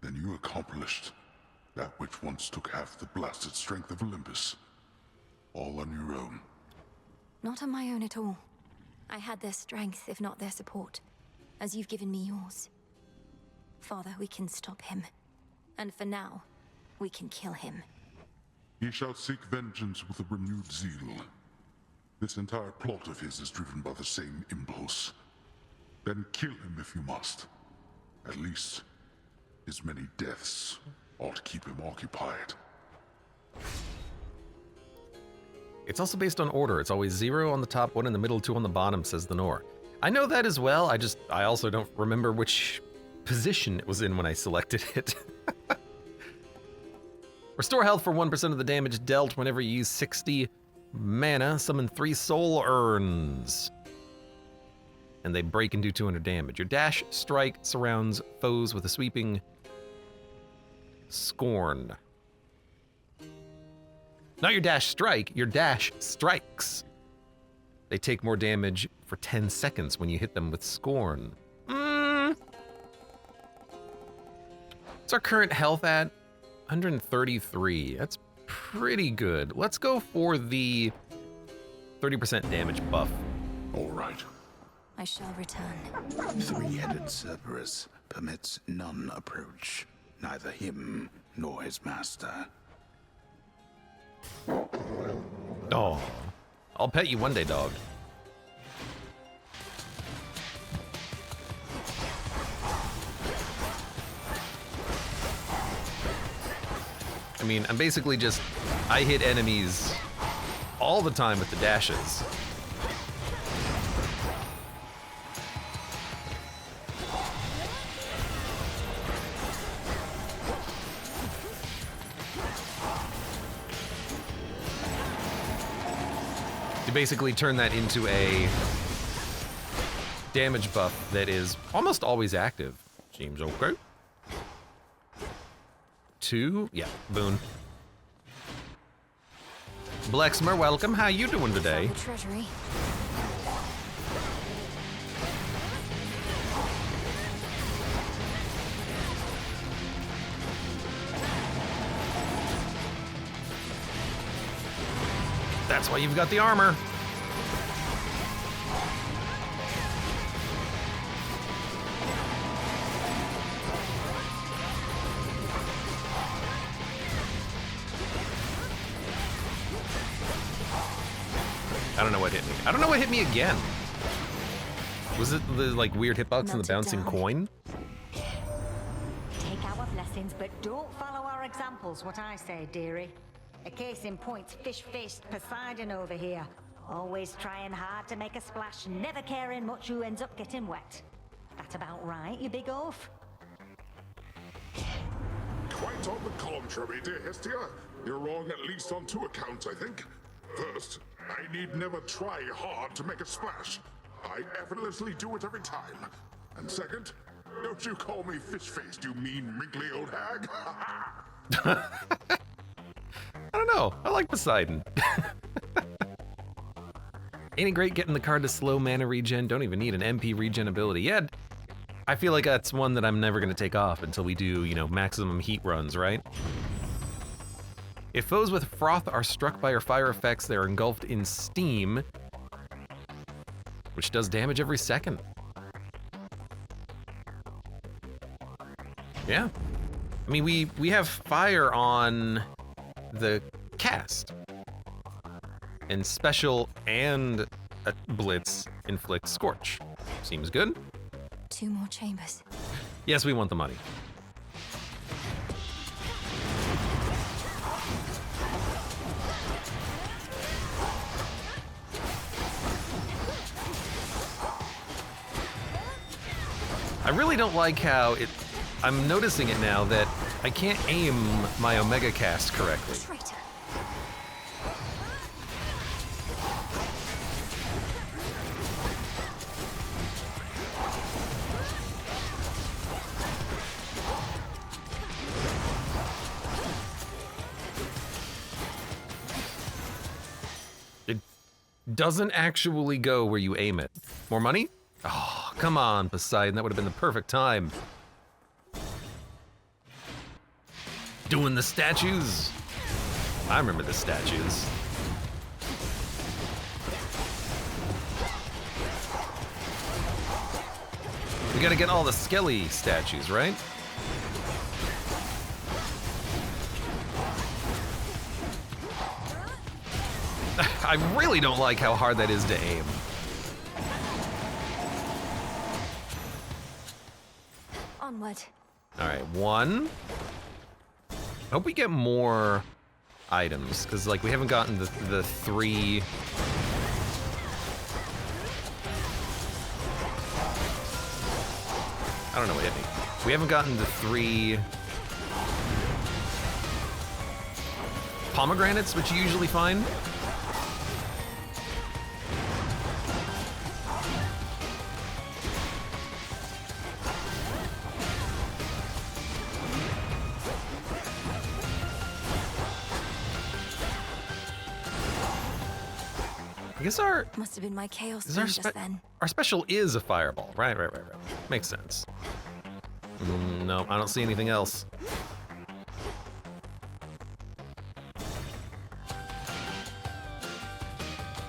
Then you accomplished that which once took half the blasted strength of Olympus. All on your own. Not on my own at all. I had their strength, if not their support, as you've given me yours. Father, we can stop him. And for now, we can kill him. He shall seek vengeance with a renewed zeal. This entire plot of his is driven by the same impulse. Then kill him if you must. At least, his many deaths ought to keep him occupied. It's also based on order. It's always 0 on the top, 1 in the middle, 2 on the bottom, says the Nor. I know that as well. I also don't remember which position it was in when I selected it. Restore health for 1% of the damage dealt whenever you use 60 mana. Summon 3 soul urns. And they break and do 200 damage. Your dash strike surrounds foes with a sweeping scorn. Not your dash strike, your dash strikes. They take more damage for 10 seconds when you hit them with Scorn. What's our current health at? 133. That's pretty good. Let's go for the 30% damage buff. All right. I shall return. Three-headed Cerberus permits none approach, neither him nor his master. Oh, I'll pet you one day, dog. I mean, I'm basically just, I hit enemies all the time with the dashes. To basically turn that into a damage buff that is almost always active. Seems okay. 2, yeah, boon. Blexmer, welcome. How you doing today? The treasury. That's why you've got the armor. I don't know what hit me. I don't know what hit me again. Was it the like weird hitbox and the bouncing coin? Take our blessings, but don't follow our examples, what I say, dearie. A case in point, fish-faced Poseidon over here. Always trying hard to make a splash, never caring much who ends up getting wet. That about right, you big oaf? Quite on the contrary, dear Hestia. You're wrong at least on 2 accounts, I think. First, I need never try hard to make a splash. I effortlessly do it every time. And second, don't you call me fish-faced, you mean wrinkly old hag. I don't know. I like Poseidon. Ain't it great getting the card to slow mana regen? Don't even need an MP regen ability. Yeah, I feel like that's one that I'm never going to take off until we do, you know, maximum heat runs, right? If foes with froth are struck by your fire effects, they're engulfed in steam, which does damage every second. Yeah. I mean, we have fire on the cast. And special and a blitz inflict scorch. Seems good. 2 more chambers. Yes, we want the money. I really don't like how I'm noticing it now that I can't aim my Omega cast correctly. Traitor. It doesn't actually go where you aim it. More money? Oh, come on, Poseidon. That would have been the perfect time. Doing the statues. I remember the statues. We gotta get all the Skelly statues, right? I really don't like how hard that is to aim. Onward. All right, 1. I hope we get more items, because like we haven't gotten the 3. I don't know what hit me. We haven't gotten the 3 pomegranates, which you usually find. I guess our Must have been my chaos is beam just then. our special is a fireball. Right. Makes sense. No, I don't see anything else.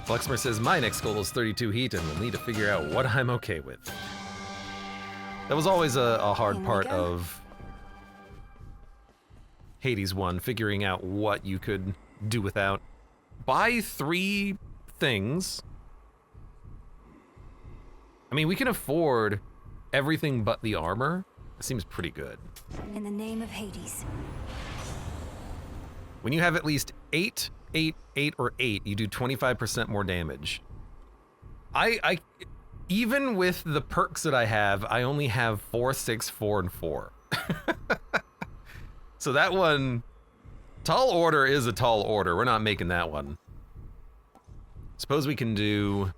Fluxmer says, my next goal is 32 heat and we'll need to figure out what I'm okay with. That was always a hard part of Hades 1, figuring out what you could do without. Buy 3 things. I mean, we can afford everything but the armor. That seems pretty good. In the name of Hades. When you have at least 8, 8, 8, or 8, you do 25% more damage. I even with the perks that I have, I only have 4, 6, 4, and 4. So that one, tall order is a tall order. We're not making that one. Suppose we can do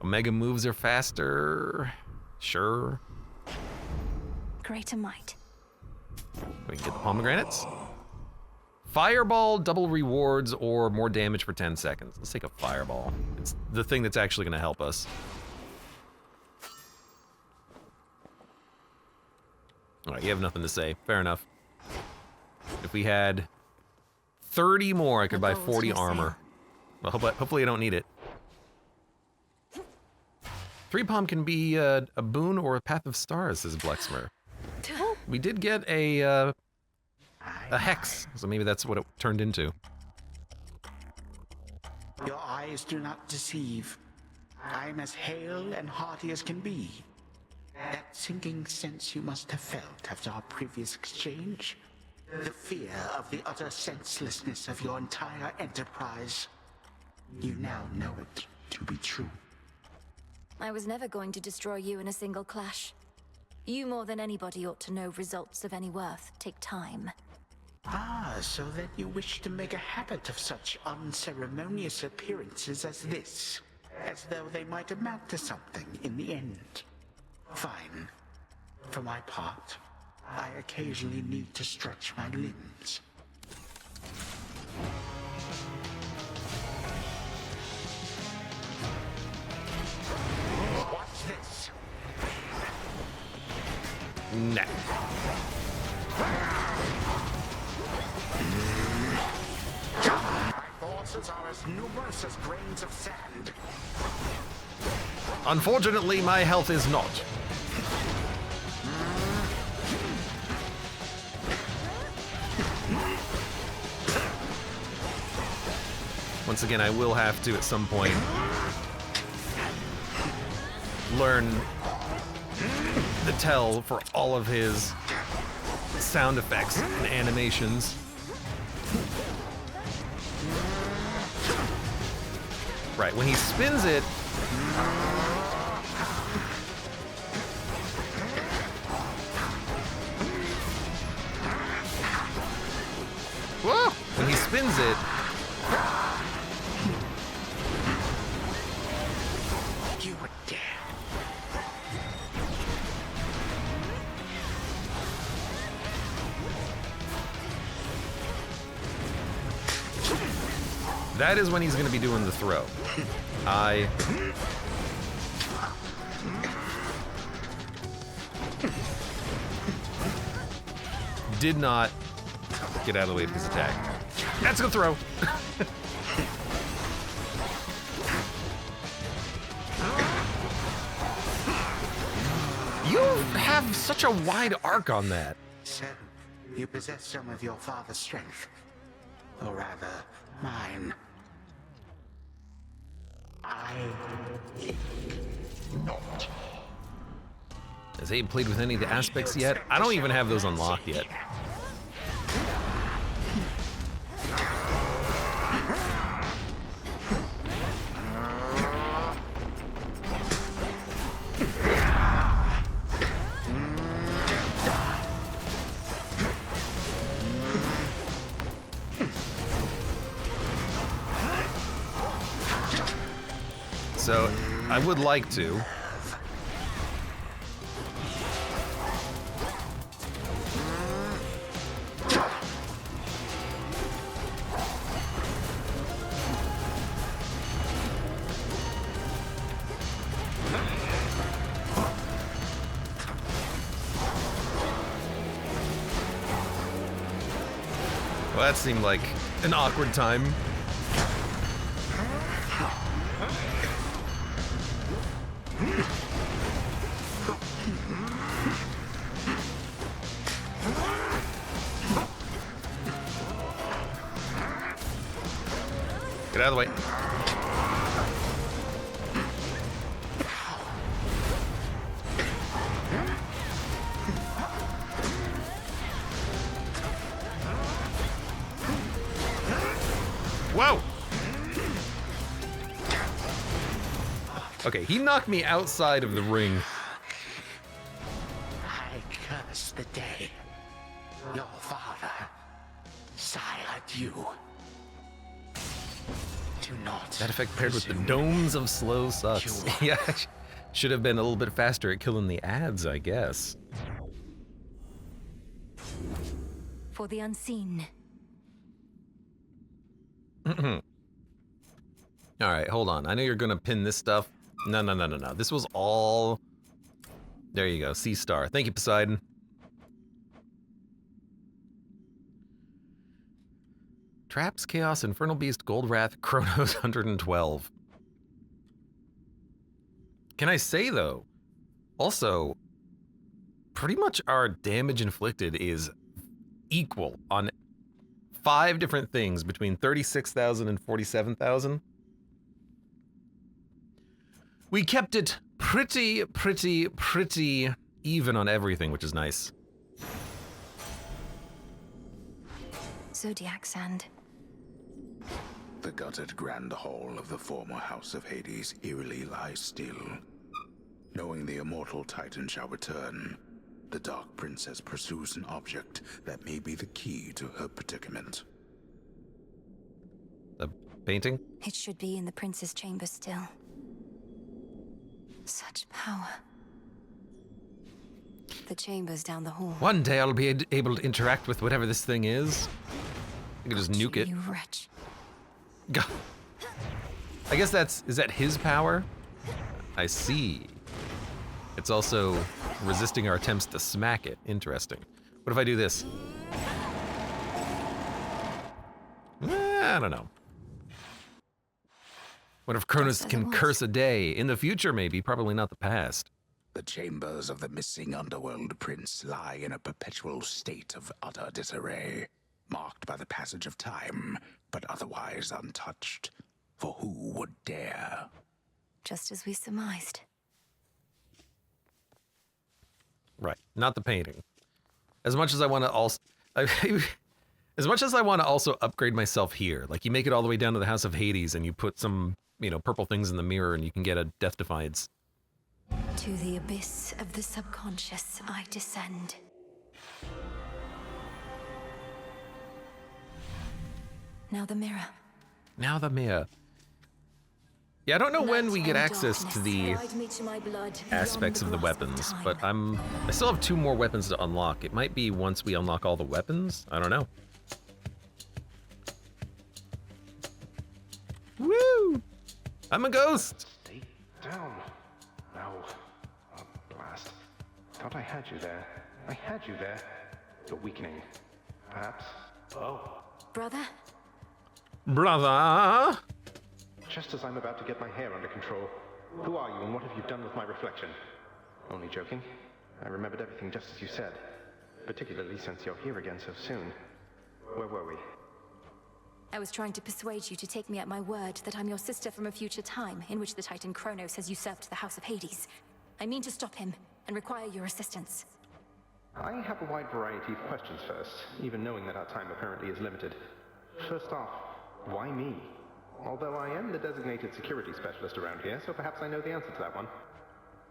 Omega moves are faster. Sure. Greater might. We can get the pomegranates. Fireball, double rewards, or more damage for 10 seconds. Let's take a fireball. It's the thing that's actually going to help us. All right, you have nothing to say. Fair enough. If we had 30 more, I could buy 40 armor. Well, hopefully I don't need it. 3-palm can be a boon or a path of stars, says Blexmer. We did get a hex, so maybe that's what it turned into. Your eyes do not deceive. I'm as hale and hearty as can be. That sinking sense you must have felt after our previous exchange. The fear of the utter senselessness of your entire enterprise. You now know it to be true. I was never going to destroy you in a single clash. You more than anybody ought to know results of any worth take time. Ah, so then you wish to make a habit of such unceremonious appearances as this, as though they might amount to something in the end. Fine. For my part, I occasionally need to stretch my limbs. What's this? Nah. My forces are as numerous as grains of sand. Unfortunately, my health is not. Once again, I will have to, at some point, learn the tell for all of his sound effects and animations. Right, when he spins it, whoa! When he spins it, You would dare. that is when he's going to be doing the throw. I did not get out of the way of his attack. That's a throw. You have such a wide arc on that. So, you possess some of your father's strength. Or rather, mine. I think not. Has Abe played with any of the aspects yet? I don't even have those unlocked yet. So, I would like to. Well, that seemed like an awkward time. Get out of the way. Whoa! Okay, he knocked me outside of the ring. I curse the day your father sired you. Do not. That effect paired with the domes of slow sucks. Yeah, should have been a little bit faster at killing the ads, I guess. For the unseen. All right, hold on. I know you're gonna pin this stuff. No. This was all... There you go, C-Star. Thank you, Poseidon. Traps, Chaos, Infernal Beast, Gold Wrath, Chronos 112. Can I say, though, also, pretty much our damage inflicted is equal on 5 different things between 36,000 and 47,000. We kept it pretty even on everything, which is nice. Zodiac Sand. The gutted grand hall of the former House of Hades eerily lies still. Knowing the immortal Titan shall return, the Dark Princess pursues an object that may be the key to her predicament. The painting? It should be in the prince's chamber still. Such power. The chamber's down the hall. One day I'll be able to interact with whatever this thing is. I can just nuke it. You wretch. God. I guess is that his power? I see. It's also resisting our attempts to smack it. Interesting. What if I do this? I don't know. What if Chronos can curse a day? In the future, maybe. Probably not the past. The chambers of the missing Underworld Prince lie in a perpetual state of utter disarray, marked by the passage of time, but otherwise untouched. For who would dare? Just as we surmised. Right, not the painting. As much as I want to also... as much as I want to also upgrade myself here, like you make it all the way down to the House of Hades and you put some, purple things in the mirror and you can get a Death Defiance. To the abyss of the subconscious I descend. Now the mirror. Now the mirror. Yeah, I don't know when we get access to the aspects of the weapons, but I still have 2 more weapons to unlock. It might be once we unlock all the weapons. I don't know. Woo! I'm a ghost! Stay down. No. Oh, blast. Thought I had you there. I had you there. You're weakening. Perhaps. Oh. Brother? Brother! Just as I'm about to get my hair under control. Who are you and what have you done with my reflection? Only joking. I remembered everything just as you said. Particularly since you're here again so soon. Where were we? I was trying to persuade you to take me at my word that I'm your sister from a future time in which the Titan Chronos has usurped the House of Hades. I mean to stop him and require your assistance. I have a wide variety of questions first, even knowing that our time apparently is limited. First off, why me? Although I am the designated security specialist around here, so perhaps I know the answer to that one.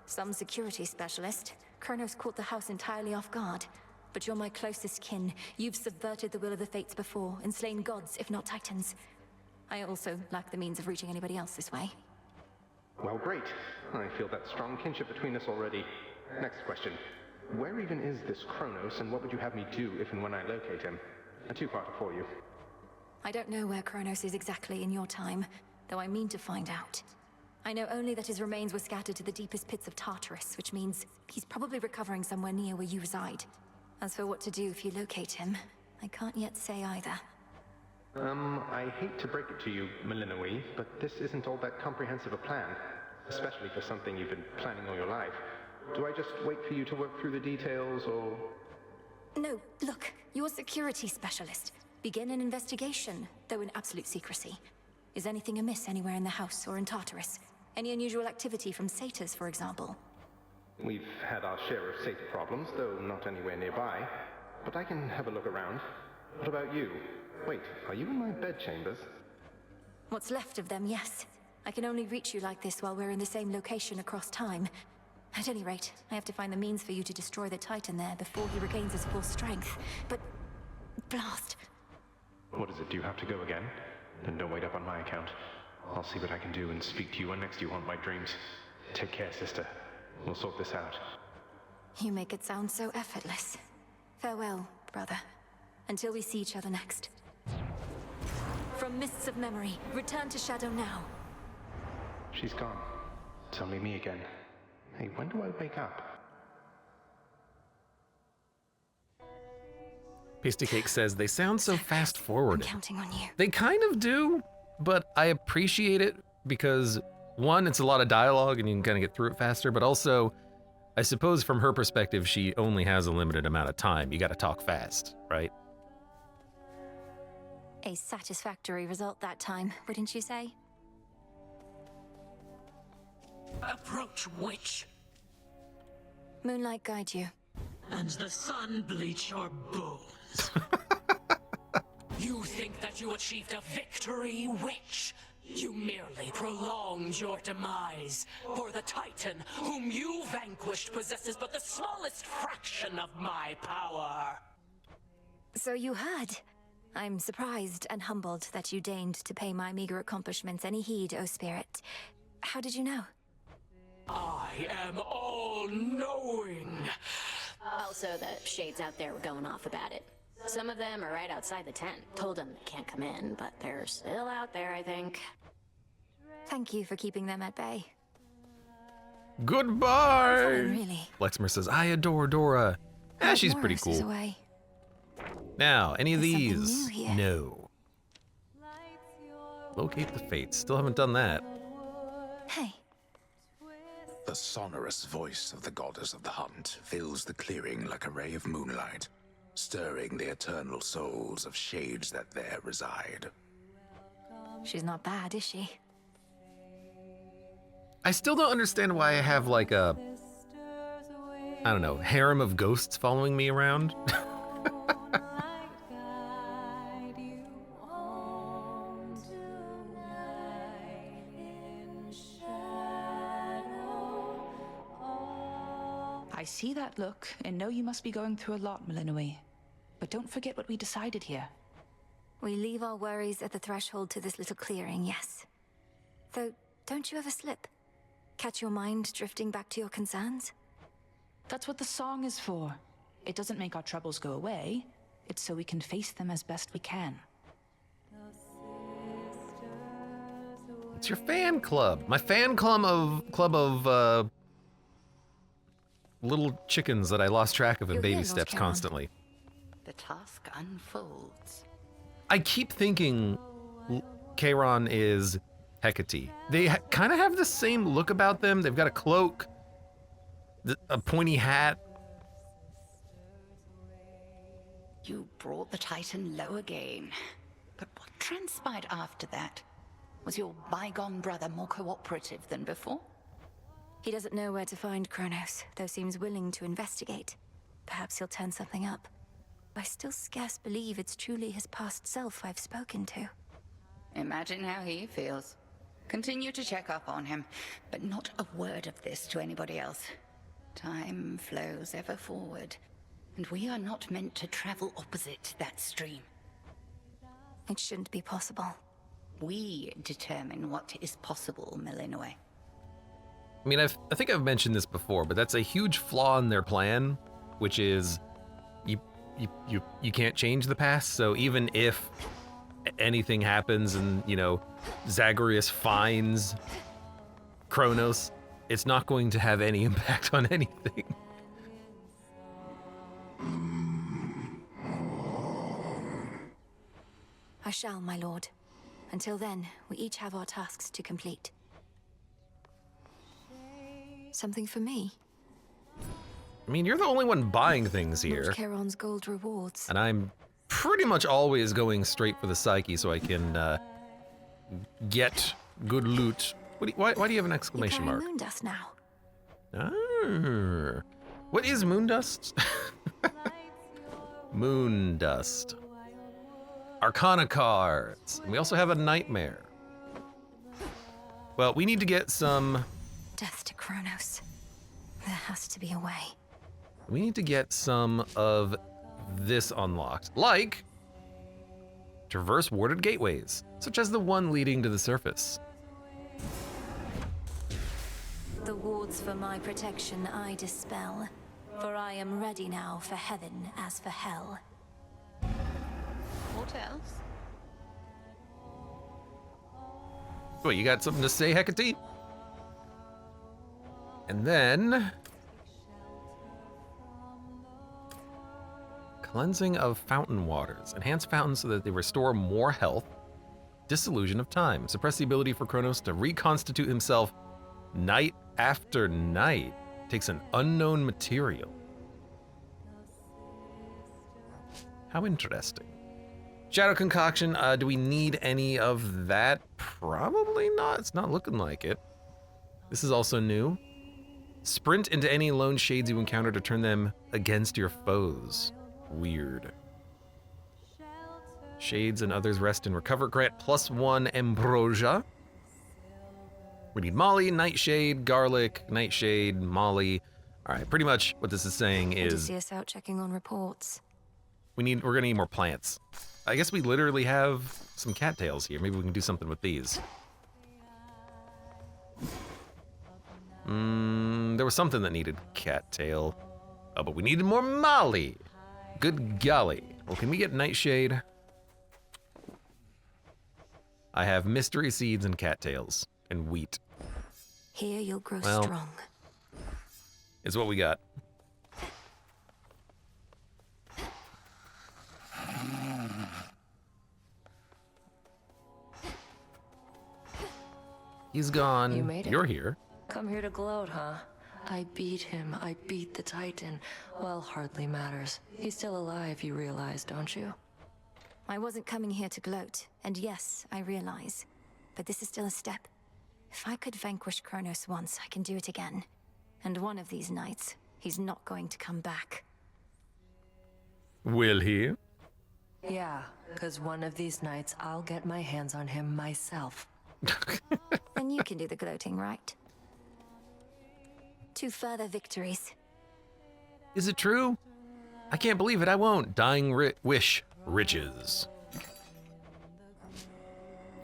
Some security specialist. Chronos caught the house entirely off guard. But you're my closest kin. You've subverted the will of the fates before and slain gods, if not titans. I also lack the means of reaching anybody else this way. Well, great. I feel that strong kinship between us already. Next question. Where even is this Chronos, and what would you have me do if and when I locate him? A 2-parter for you. I don't know where Chronos is exactly in your time, though I mean to find out. I know only that his remains were scattered to the deepest pits of Tartarus, which means he's probably recovering somewhere near where you reside. As for what to do if you locate him, I can't yet say either. I hate to break it to you, Malinoi, but this isn't all that comprehensive a plan, especially for something you've been planning all your life. Do I just wait for you to work through the details, or...? No, look, you're a security specialist. Begin an investigation, though in absolute secrecy. Is anything amiss anywhere in the house or in Tartarus? Any unusual activity from satyrs, for example? We've had our share of satyr problems, though not anywhere nearby. But I can have a look around. What about you? Wait, are you in my bedchambers? What's left of them, yes. I can only reach you like this while we're in the same location across time. At any rate, I have to find the means for you to destroy the Titan there before he regains his full strength. But... blast. What is it, do you have to go again? Then don't wait up on my account. I'll see what I can do and speak to you when next you haunt my dreams. Take care, sister. We'll sort this out. You make it sound so effortless. Farewell, brother. Until we see each other next. From mists of memory, return to Shadow now. She's gone. It's only me again. Hey, when do I wake up? Pasty Cake says they sound so fast forward. I'm counting on you. They kind of do, but I appreciate it because one, it's a lot of dialogue and you can kind of get through it faster, but also, I suppose from her perspective, she only has a limited amount of time. You got to talk fast, right? A satisfactory result that time, wouldn't you say? Approach, witch. Moonlight guide you. And the sun bleach your bones. You think that you achieved a victory, witch? You merely prolonged your demise, for the Titan whom you vanquished possesses but the smallest fraction of my power. So you heard. I'm surprised and humbled that you deigned to pay my meager accomplishments any heed, O Spirit. How did you know? I am all-knowing. Also, the shades out there were going off about it. Some of them are right outside the tent. Told them they can't come in, but they're still out there, I think. Thank you for keeping them at bay. Goodbye! Really? Lexmer says, I adore Dora. She's pretty Morris cool. is away. Now, any of There's something these? new here. No. Locate the Fates. Still haven't done that. Hey. The sonorous voice of the goddess of the hunt fills the clearing like a ray of moonlight, stirring the eternal souls of shades that there reside. She's not bad, is she? I still don't understand why I have like a, I don't know, harem of ghosts following me around. I see that look and know you must be going through a lot, Malinoi. But don't forget what we decided here. We leave our worries at the threshold to this little clearing, yes. Though, don't you ever slip? Catch your mind drifting back to your concerns? That's what the song is for. It doesn't make our troubles go away. It's so we can face them as best we can. It's your fan club. My fan club of little chickens that I lost track of in You're baby here, steps Lord constantly. The task unfolds. I keep thinking Charon is Hecate. They kind of have the same look about them. They've got a cloak, a pointy hat. You brought the Titan low again. But what transpired after that? Was your bygone brother more cooperative than before? He doesn't know where to find Kronos, though seems willing to investigate. Perhaps he'll turn something up. I still scarce believe it's truly his past self I've spoken to. Imagine how he feels. Continue to check up on him, but not a word of this to anybody else. Time flows ever forward, and we are not meant to travel opposite that stream. It shouldn't be possible. We determine what is possible, Malinoi. I mean, I think I've mentioned this before, but that's a huge flaw in their plan, which is you can't change the past. So even if anything happens and, you know, Zagreus finds Kronos, it's not going to have any impact on anything. I shall, my lord. Until then, we each have our tasks to complete. Something for me? I mean, you're the only one buying things here. Lord Charon's gold rewards. And I'm pretty much always going straight for the psyche so I can get good loot. Why do you have an exclamation mark? Moon dust now. Ah. What is moon dust? Moon dust. Arcana cards. And we also have a nightmare. Well, we need to get some... Death to Kronos. There has to be a way. We need to get some of this unlocked. Like... traverse warded gateways, such as the one leading to the surface. The wards for my protection I dispel, for I am ready now for heaven as for hell. What else? What, you got something to say, Hecate? And then... cleansing of fountain waters. Enhance fountains so that they restore more health. Disillusion of time. Suppress the ability for Kronos to reconstitute himself night after night. Takes an unknown material. How interesting. Shadow concoction, do we need any of that? Probably not. It's not looking like it. This is also new. Sprint into any lone shades you encounter to turn them against your foes. Weird. Shades and others rest and recover. Grant +1 ambrosia. We need Molly, Nightshade, Garlic, Nightshade, Molly. All right, pretty much what this is saying is... see us out checking on reports. we're gonna need more plants. I guess we literally have some cattails here. Maybe we can do something with these. There was something that needed cattail. Oh, but we needed more Molly. Good golly. Well, can we get Nightshade? I have mystery seeds and cattails and wheat. Here you'll grow Well, strong. Is what we got. He's gone. You made it. You're here. Come here to gloat, huh? I beat him. I beat the Titan. Well, hardly matters. He's still alive, you realize, don't you? I wasn't coming here to gloat, and yes, I realize. But this is still a step. If I could vanquish Kronos once, I can do it again. And one of these nights, he's not going to come back. Will he? Yeah, because one of these nights I'll get my hands on him myself. Then you can do the gloating, right? 2 further victories. Is it true? I can't believe it. I won't. Dying wish. Riches.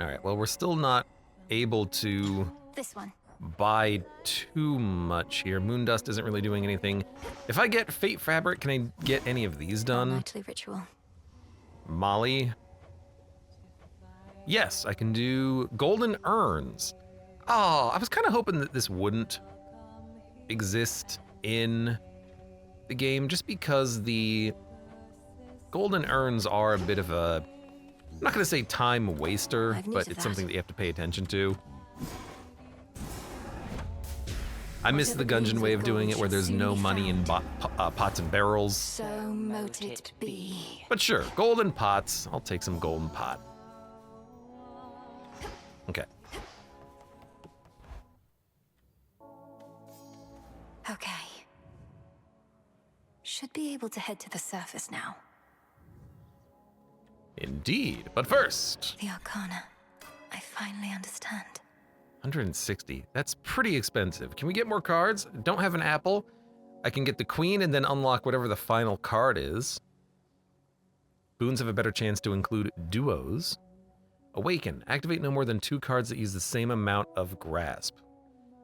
All right, well, we're still not able to This one. buy too much here. Moondust isn't really doing anything. If I get Fate Fabric, can I get any of these done? Nightly ritual. Molly. Yes, I can do golden urns. Oh, I was kind of hoping that this wouldn't exist in the game just because the golden urns are a bit of a, I'm not going to say time waster, but it's something that you have to pay attention to. I miss the Gungeon way of doing it where there's no money in pots and barrels. So mote it be. But sure, golden pots. I'll take some golden pot. Okay. Okay. Should be able to head to the surface now. Indeed, but first. The Arcana. I finally understand. 160. That's pretty expensive. Can we get more cards? Don't have an apple. I can get the queen and then unlock whatever the final card is. Boons have a better chance to include duos. Awaken. Activate no more than 2 cards that use the same amount of grasp.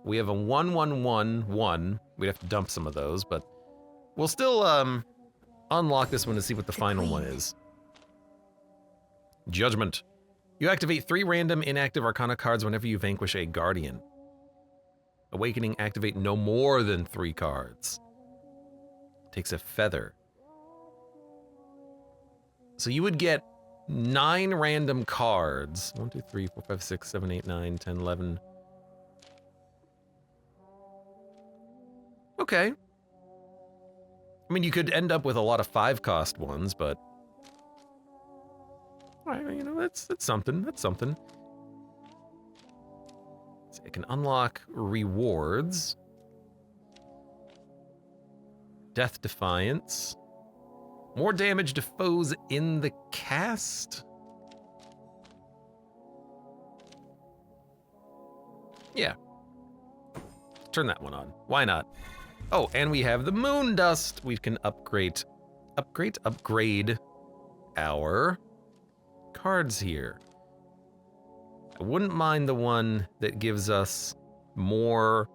We have a 1-1-1-1. We'd have to dump some of those, but we'll still unlock this one to see what the final one is. Judgment. You activate 3 random inactive Arcana cards whenever you vanquish a Guardian. Awakening, activate no more than 3 cards. Takes a feather. So you would get 9 random cards. 1, 2, 3, 4, 5, 6, 7, 8, 9, 10, 11. Okay. I mean, you could end up with a lot of 5-cost ones, but... Alright, you know, that's something. That's something. So it can unlock rewards. Death Defiance. More damage to foes in the cast? Yeah. Turn that one on. Why not? Oh, and we have the Moon Dust. We can upgrade our cards here. I wouldn't mind the one that gives us more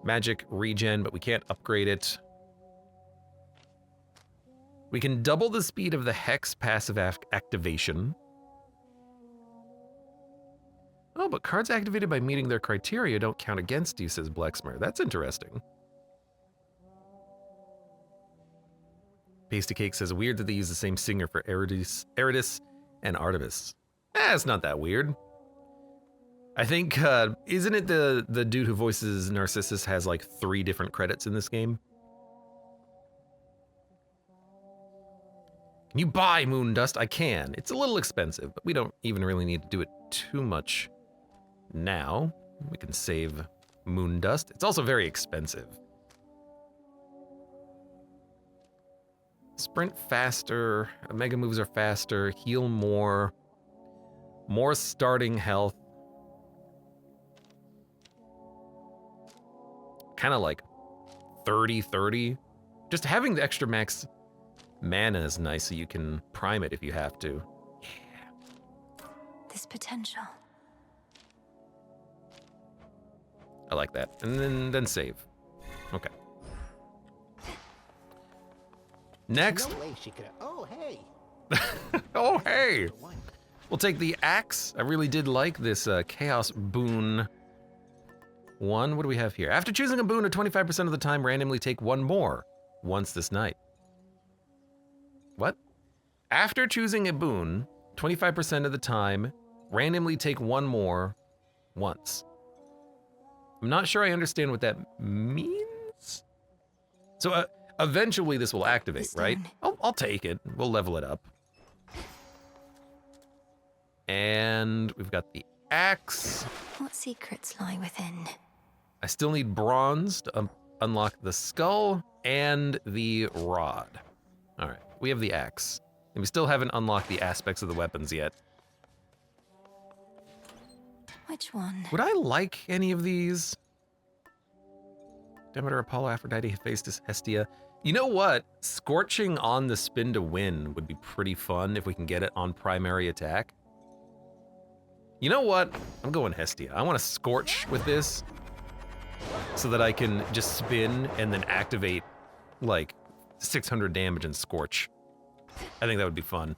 magic regen, but we can't upgrade it. We can double the speed of the Hex passive activation. Oh, but cards activated by meeting their criteria don't count against you, says Blexmer. That's interesting. Pasty Cake says, weird that they use the same singer for Eridus and Artemis. It's not that weird. I think, isn't it the dude who voices Narcissus has like 3 different credits in this game? Can you buy Moon Dust? I can. It's a little expensive, but we don't even really need to do it too much now. We can save Moon Dust. It's also very expensive. Sprint faster, mega moves are faster, heal more starting health. Kind of like 30-30. Just having the extra max mana is nice, so you can prime it if you have to. Yeah. This potential. I like that. And then save. Okay. Next. No way she could have. Oh, hey. Oh, hey. We'll take the axe. I really did like this Chaos Boon one. What do we have here? After choosing a boon, at 25% of the time, randomly take 1 more once this night. What? After choosing a boon, 25% of the time, randomly take 1 more once. I'm not sure I understand what that means. So eventually this will activate, right? I'll take it. We'll level it up. And we've got the axe. What secrets lie within? I still need bronze to unlock the skull and the rod. All right, we have the axe. And we still haven't unlocked the aspects of the weapons yet. Which one? Would I like any of these? Demeter, Apollo, Aphrodite, Hephaestus, Hestia. You know what? Scorching on the spin to win would be pretty fun if we can get it on primary attack. You know what? I'm going Hestia. I want to scorch with this so that I can just spin and then activate like 600 damage and scorch. I think that would be fun.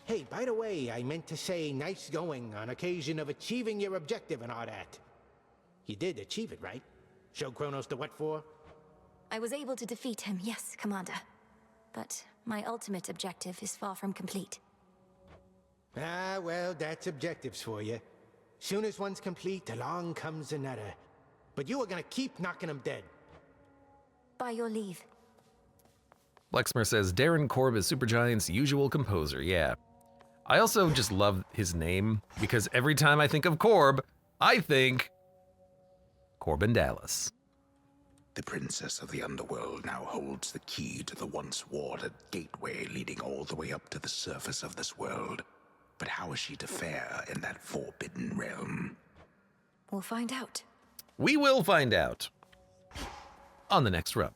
Hey, by the way, I meant to say nice going on occasion of achieving your objective and all that. You did achieve it, right? Show Kronos the what for? I was able to defeat him, yes, Commander. But my ultimate objective is far from complete. Ah, well, that's objectives for you. Soon as one's complete, along comes another. But you are gonna keep knocking them dead. By your leave. Blexmer says, Darren Korb is Supergiant's usual composer. Yeah. I also just love his name, because every time I think of Korb, I think Corbin Dallas. The princess of the Underworld now holds the key to the once warded gateway leading all the way up to the surface of this world. But how is she to fare in that forbidden realm? We'll find out. We will find out on the next run.